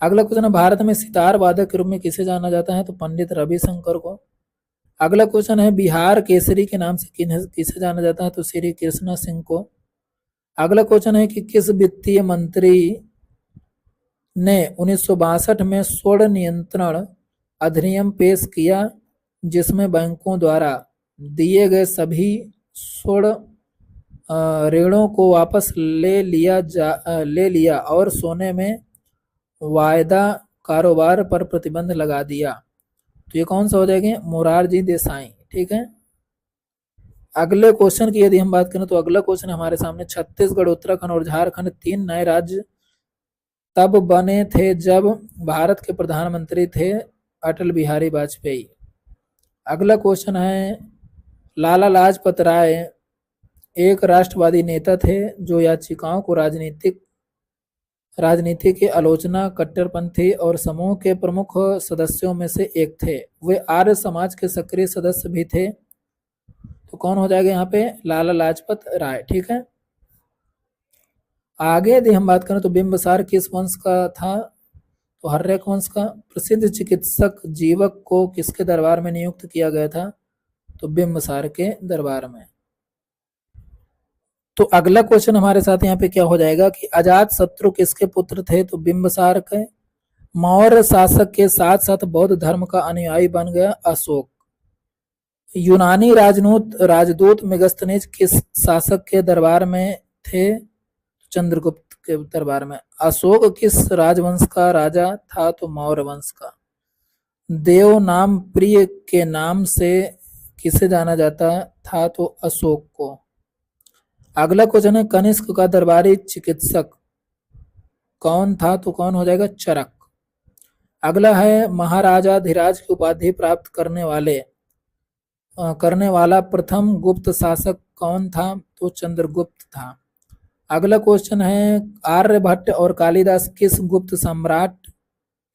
अगला क्वेश्चन है, भारत में सितार वादक के रूप में किसे जाना जाता है? तो पंडित रविशंकर को। अगला क्वेश्चन है, बिहार केसरी के नाम से किसे जाना जाता है? तो श्री कृष्णा सिंह को। अगला क्वेश्चन है कि किस वित्तीय मंत्री ने 1962 में स्वर्ण नियंत्रण अधिनियम पेश किया, जिसमें बैंकों द्वारा दिए गए सभी स्वर्ण ऋणों को वापस ले लिया और सोने में वायदा कारोबार पर प्रतिबंध लगा दिया? तो ये कौन सा हो जाएगा? मोरारजी देसाई। ठीक है। अगले क्वेश्चन की यदि हम बात करें तो अगला क्वेश्चन हमारे सामने, छत्तीसगढ़, उत्तराखंड और झारखंड 3 नए राज्य तब बने थे जब भारत के प्रधानमंत्री थे अटल बिहारी वाजपेयी। अगला क्वेश्चन है, लाला लाजपत राय एक राष्ट्रवादी नेता थे जो याचिकाओं को राजनीति की आलोचना, कट्टरपंथी और समूह के प्रमुख सदस्यों में से एक थे। वे आर्य समाज के सक्रिय सदस्य भी थे। तो कौन हो जाएगा यहाँ पे? लाला लाजपत राय। ठीक है। आगे यदि हम बात करें तो बिंबिसार किस वंश का था? तो हर्यक वंश का। प्रसिद्ध चिकित्सक जीवक को किसके दरबार में नियुक्त किया गया था? तो बिंबिसार के दरबार में। तो अगला क्वेश्चन हमारे साथ यहाँ पे क्या हो जाएगा कि अजात शत्रु किसके पुत्र थे? तो बिंबिसार के। मौर्य शासक के साथ साथ बौद्ध धर्म का अनुयायी बन गया अशोक। यूनानी राजदूत मेगास्थनीज किस शासक के दरबार में थे? चंद्रगुप्त के दरबार में। अशोक किस राजवंश का राजा था? तो मौर्य वंश का। देव नाम प्रिय के नाम से किसे जाना जाता था? तो अशोक को। अगला क्वेश्चन है, कनिष्क का दरबारी चिकित्सक कौन था? तो कौन हो जाएगा? चरक। अगला है, महाराजाधिराज की उपाधि प्राप्त करने वाला प्रथम गुप्त शासक कौन था? तो चंद्रगुप्त था। अगला क्वेश्चन है, आर्यभट्ट और कालिदास किस गुप्त सम्राट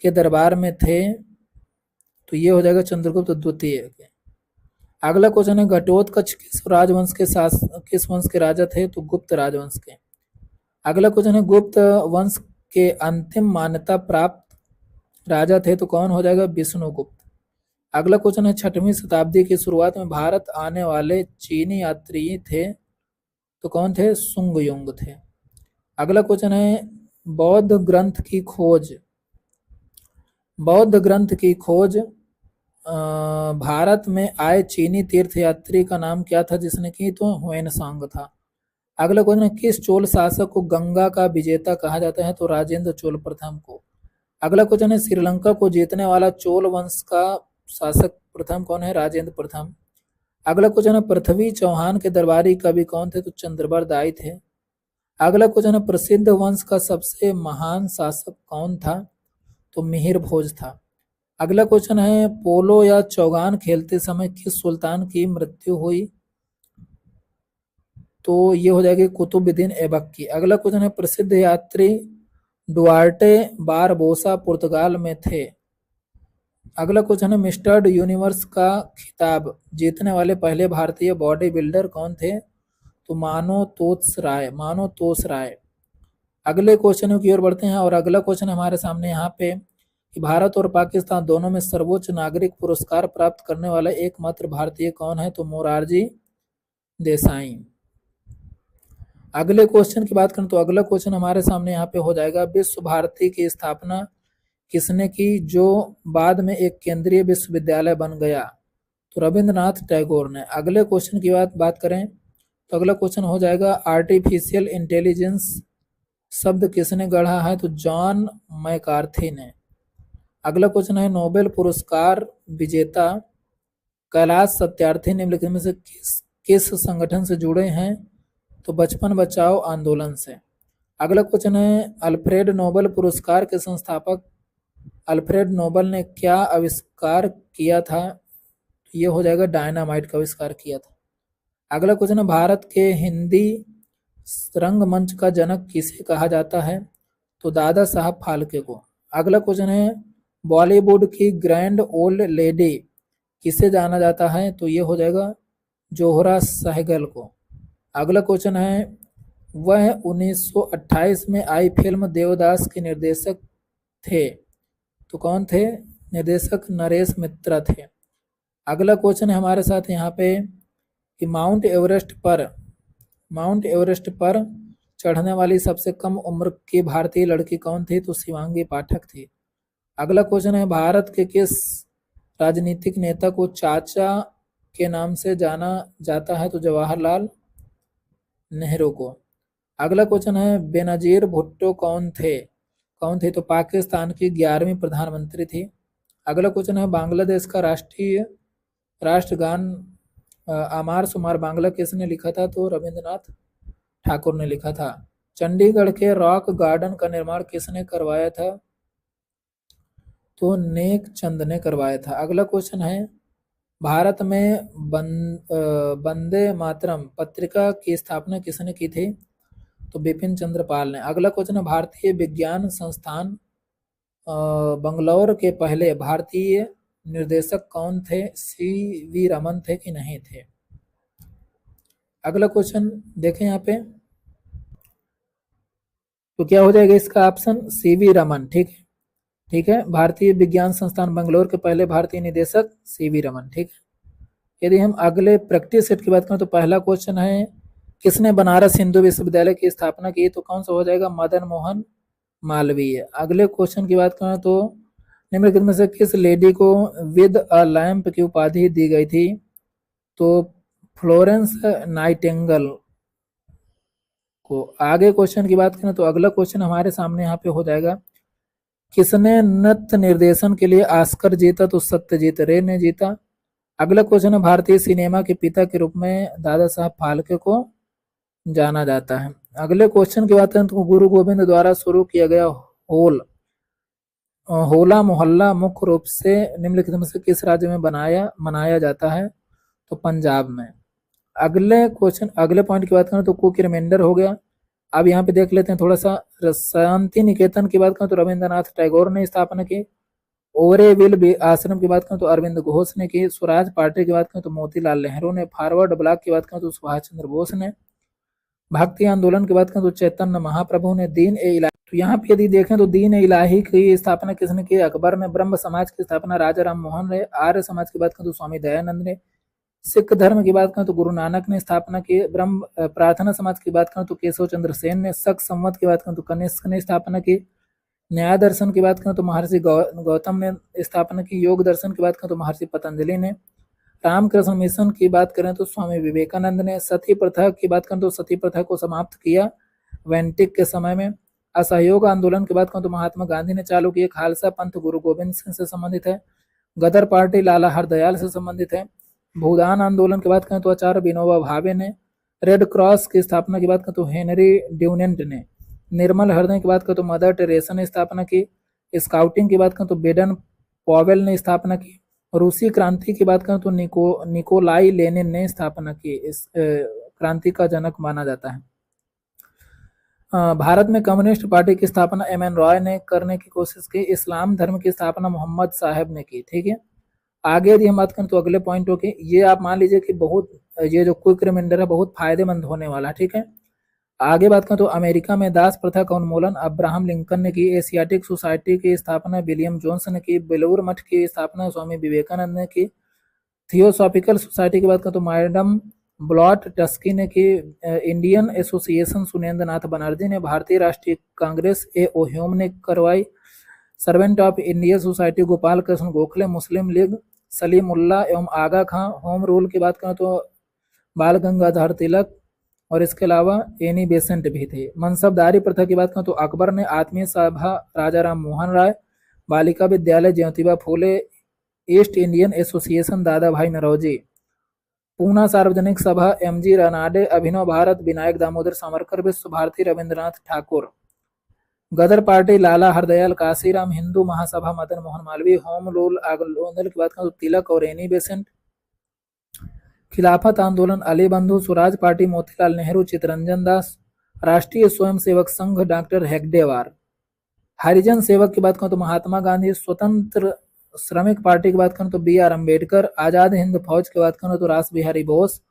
के दरबार में थे? तो ये हो जाएगा चंद्रगुप्त द्वितीय के। अगला क्वेश्चन है, घटोत्कच किस वंश के राजा थे? तो गुप्त राजवंश के। अगला क्वेश्चन है, गुप्त वंश के अंतिम मान्यता प्राप्त राजा थे? तो कौन हो जाएगा? विष्णुगुप्त। अगला क्वेश्चन है, 6वीं शताब्दी की शुरुआत में भारत आने वाले चीनी यात्री थे? तो कौन थे? सुंगयुंग थे। अगला क्वेश्चन है, बौद्ध ग्रंथ की खोज भारत में आए चीनी तीर्थयात्री का नाम क्या था जिसने की? तो ह्वेनसांग था। अगला क्वेश्चन है, किस चोल शासक को गंगा का विजेता कहा जाता है? तो राजेंद्र चोल प्रथम को। अगला क्वेश्चन है श्रीलंका को जीतने वाला चोल वंश का शासक प्रथम कौन है? राजेंद्र प्रथम। अगला क्वेश्चन है पृथ्वी चौहान के दरबारी कवि कौन थे? तो चंद्रबर दाई थे। अगला क्वेश्चन है प्रसिद्ध वंश का सबसे महान शासक कौन था? तो मिहिर भोज था। अगला क्वेश्चन है पोलो या चौगान खेलते समय किस सुल्तान की मृत्यु हुई? तो ये हो जाएगी कुतुबुद्दीन ऐबक की। अगला क्वेश्चन है प्रसिद्ध यात्री डुआर्टे बारबोसा पुर्तगाल में थे। अगला क्वेश्चन है मिस्टर यूनिवर्स का खिताब जीतने वाले पहले भारतीय बॉडी बिल्डर कौन थे? तो मानो तोस राय। अगले क्वेश्चन की ओर बढ़ते हैं और अगला क्वेश्चन हमारे सामने यहाँ पे कि भारत और पाकिस्तान दोनों में सर्वोच्च नागरिक पुरस्कार प्राप्त करने वाला एकमात्र भारतीय कौन है? तो मोरारजी देसाई। अगले क्वेश्चन की बात करें तो अगला क्वेश्चन हमारे सामने यहाँ पे हो जाएगा विश्व भारती की स्थापना किसने की जो बाद में एक केंद्रीय विश्वविद्यालय बन गया? तो रविंद्रनाथ टैगोर ने। अगले क्वेश्चन की बात करें तो अगला क्वेश्चन हो जाएगा आर्टिफिशियल इंटेलिजेंस शब्द किसने गढ़ा है? तो जॉन मैकार्थी ने। अगला क्वेश्चन है नोबेल पुरस्कार विजेता कैलाश सत्यार्थी निम्नलिखित में से किस संगठन से जुड़े हैं? तो बचपन बचाओ आंदोलन से। अगला क्वेश्चन है अल्फ्रेड नोबेल पुरस्कार के संस्थापक अल्फ्रेड नोबेल ने क्या आविष्कार किया था? ये हो जाएगा डायनामाइट का आविष्कार किया था। अगला क्वेश्चन है भारत के हिंदी रंगमंच का जनक किसे कहा जाता है? तो दादा साहब फाल्के को। अगला क्वेश्चन है बॉलीवुड की ग्रैंड ओल्ड लेडी किसे जाना जाता है? तो ये हो जाएगा जोहरा सहगल को। अगला क्वेश्चन है वह 1928 में आई फिल्म देवदास के निर्देशक थे? तो कौन थे? निर्देशक नरेश मित्रा थे। अगला क्वेश्चन है हमारे साथ यहाँ पे कि माउंट एवरेस्ट पर चढ़ने वाली सबसे कम उम्र की भारतीय लड़की कौन थी? तो शिवांगी पाठक थी। अगला क्वेश्चन है भारत के किस राजनीतिक नेता को चाचा के नाम से जाना जाता है? तो जवाहरलाल नेहरू को। अगला क्वेश्चन है बेनजीर भुट्टो कौन थे? तो पाकिस्तान की 11वीं प्रधानमंत्री थी। अगला क्वेश्चन है बांग्लादेश का राष्ट्रगान आमार सुमार बांग्ला किसने लिखा था? तो रविंद्रनाथ ठाकुर ने लिखा था। चंडीगढ़ के रॉक गार्डन का निर्माण किसने करवाया था? तो नेक चंद ने करवाया था। अगला क्वेश्चन है भारत में वंदे मातरम पत्रिका की स्थापना किसने की थी? तो बिपिन चंद्र पाल ने। अगला क्वेश्चन है भारतीय विज्ञान संस्थान बंगलौर के पहले भारतीय निर्देशक कौन थे? CV रमन थे कि नहीं थे? अगला क्वेश्चन देखें यहाँ पे तो क्या हो जाएगा इसका ऑप्शन? CV रमन। ठीक है भारतीय विज्ञान संस्थान बंगलौर के पहले भारतीय निदेशक CV रमन। ठीक है। यदि हम अगले प्रैक्टिस सेट की बात करें तो पहला क्वेश्चन है किसने बनारस हिंदू विश्वविद्यालय की स्थापना की? तो कौन सा हो जाएगा? मदन मोहन मालवीय। अगले क्वेश्चन की बात करें तो निम्नलिखित में से किस लेडी को विद अ लैंप की उपाधि दी गई थी? तो फ्लोरेंस नाइटिंगेल को। आगे क्वेश्चन की बात करें तो अगला क्वेश्चन हमारे सामने यहाँ पे हो जाएगा किसने नृत्य निर्देशन के लिए ऑस्कर जीता? तो सत्यजीत रे ने जीता। अगला क्वेश्चन है भारतीय सिनेमा के पिता के रूप में दादा साहब फाल्के को जाना जाता है। अगले क्वेश्चन की बात करें तो गुरु गोविंद द्वारा शुरू किया गया होला मोहल्ला मुख्य रूप से निम्नलिखित में से किस राज्य में मनाया जाता है? तो पंजाब में। अगले पॉइंट की बात करें तो कुकी रिमाइंडर हो गया। अब यहाँ पे देख लेते हैं थोड़ा सा शांति निकेतन की बात करें तो रविंद्रनाथ टैगोर ने स्थापना की। ओरेविल आश्रम की बात करें तो अरविंद घोष ने की। स्वराज पार्टी की बात करें तो मोतीलाल नेहरू ने। फॉरवर्ड ब्लॉक की बात करें तो सुभाष चंद्र बोस ने। भक्ति आंदोलन की बात करें तो चैतन्य महाप्रभु ने। दीन ए इलाही तो यहाँ पे यदि देखें तो दीन ए इलाही की स्थापना किसने की? अकबर ने। ब्रह्म समाज की स्थापना राजा राम मोहन ने। आर्य समाज की बात करें तो स्वामी दयानंद ने। सिख धर्म की बात करें तो गुरु नानक ने स्थापना की। ब्रह्म प्रार्थना समाज की बात करें तो केशव चंद्र सेन ने। शक संवत की बात करें तो कनिष्क ने स्थापना की। न्याय दर्शन की बात करें तो महर्षि गौतम ने स्थापना की। योग दर्शन की बात करें तो महर्षि पतंजलि ने। रामकृष्ण मिशन की बात करें तो स्वामी विवेकानंद ने। सती प्रथा की बात करें तो सती प्रथा को समाप्त किया वैंटिक के समय में। असहयोग आंदोलन की बात करूं तो महात्मा गांधी ने चालू किए। खालसा पंथ गुरु गोविंद सिंह से संबंधित है। गदर पार्टी लाला हरदयाल से संबंधित है। भूदान आंदोलन की बात करें तो आचार्य विनोबा भावे ने। रेड क्रॉस की स्थापना की बात करें तो हेनरी ड्यूनेंट ने। निर्मल हृदय की बात करें तो मदर टेरेसा ने स्थापना की। स्काउटिंग की बात करें तो बेडन पॉवेल ने स्थापना की। रूसी क्रांति की बात करें तो निकोलाई लेनिन ने स्थापना की। इस क्रांति का जनक माना जाता है। भारत में कम्युनिस्ट पार्टी की स्थापना एम.एन. रॉय ने करने की कोशिश की। इस्लाम धर्म की स्थापना मोहम्मद साहब ने की। ठीक है, आगे यदि हम बात करें तो अगले पॉइंट हो के ये आप मान लीजिए कि बहुत ये जो क्विक रिमाइंडर है बहुत फायदेमंद होने वाला। ठीक है, आगे बात करें तो अमेरिका में दास प्रथा का उन्मूलन अब्राहम लिंकन ने की। एशियाटिक सोसाइटी की स्थापना विलियम जोन्स ने की। बेलूर मठ की स्थापना स्वामी विवेकानंद ने की। थियोसॉफिकल सोसाइटी की बात करें तो मैडम ब्लॉट टस्की ने की। इंडियन एसोसिएशन सुरेंद्र नाथ बनर्जी ने। भारतीय राष्ट्रीय कांग्रेस ए.ओ. ह्यूम ने करवाई। Servant of India society Gopal Krishna Gokhale. Muslim league Salimullah एवं आगा खां। होम रूल की बात करें तो बाल गंगाधर तिलक और इसके अलावा एनी बेसेंट भी थे। मनसबदारी प्रथा की बात करें तो अकबर ने। आत्मीय सभा राजा Ram Mohan Roy. Balika Vidyalaya Jyotiba Phule. East Indian association दादा भाई नरौजी। पूना सार्वजनिक सभा एम.जी. रानाडे। अभिनव भारत विनायक दामोदर सावरकर। विश्व भारती रविंद्रनाथ ठाकुर। गदर पार्टी लाला हरदयाल काशीराम। हिंदू महासभा मदन मोहन मालवीय। होम रूल आंदोलन की बात करें तो तिलक और एनी बेसेंट। खिलाफत आंदोलन अली बंधु। स्वराज पार्टी मोतीलाल नेहरू चितरंजन दास। राष्ट्रीय स्वयंसेवक संघ डॉक्टर हेगडेवार। हरिजन सेवक की बात करें तो महात्मा गांधी। स्वतंत्र श्रमिक पार्टी की बात करें तो बी.आर. अम्बेडकर। आजाद हिंद फौज की बात करें तो रास बिहारी बोस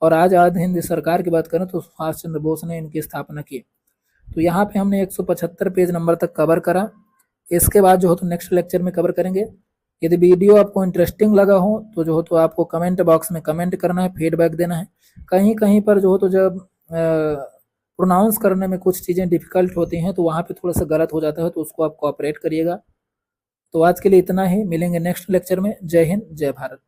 और आजाद हिंद सरकार की बात करें तो सुभाष चंद्र बोस ने इनकी स्थापना की। तो यहाँ पे हमने 175 पेज नंबर तक कवर करा। इसके बाद जो हो तो नेक्स्ट लेक्चर में कवर करेंगे। यदि वीडियो आपको इंटरेस्टिंग लगा हो तो जो हो तो आपको कमेंट बॉक्स में कमेंट करना है, फीडबैक देना है। कहीं कहीं पर जो हो तो जब प्रोनाउंस करने में कुछ चीज़ें डिफिकल्ट होती हैं तो वहाँ पे थोड़ा सा गलत हो जाता है, तो उसको आप कोऑपरेट करिएगा। तो आज के लिए इतना ही, मिलेंगे नेक्स्ट लेक्चर में। जय हिंद, जय भारत।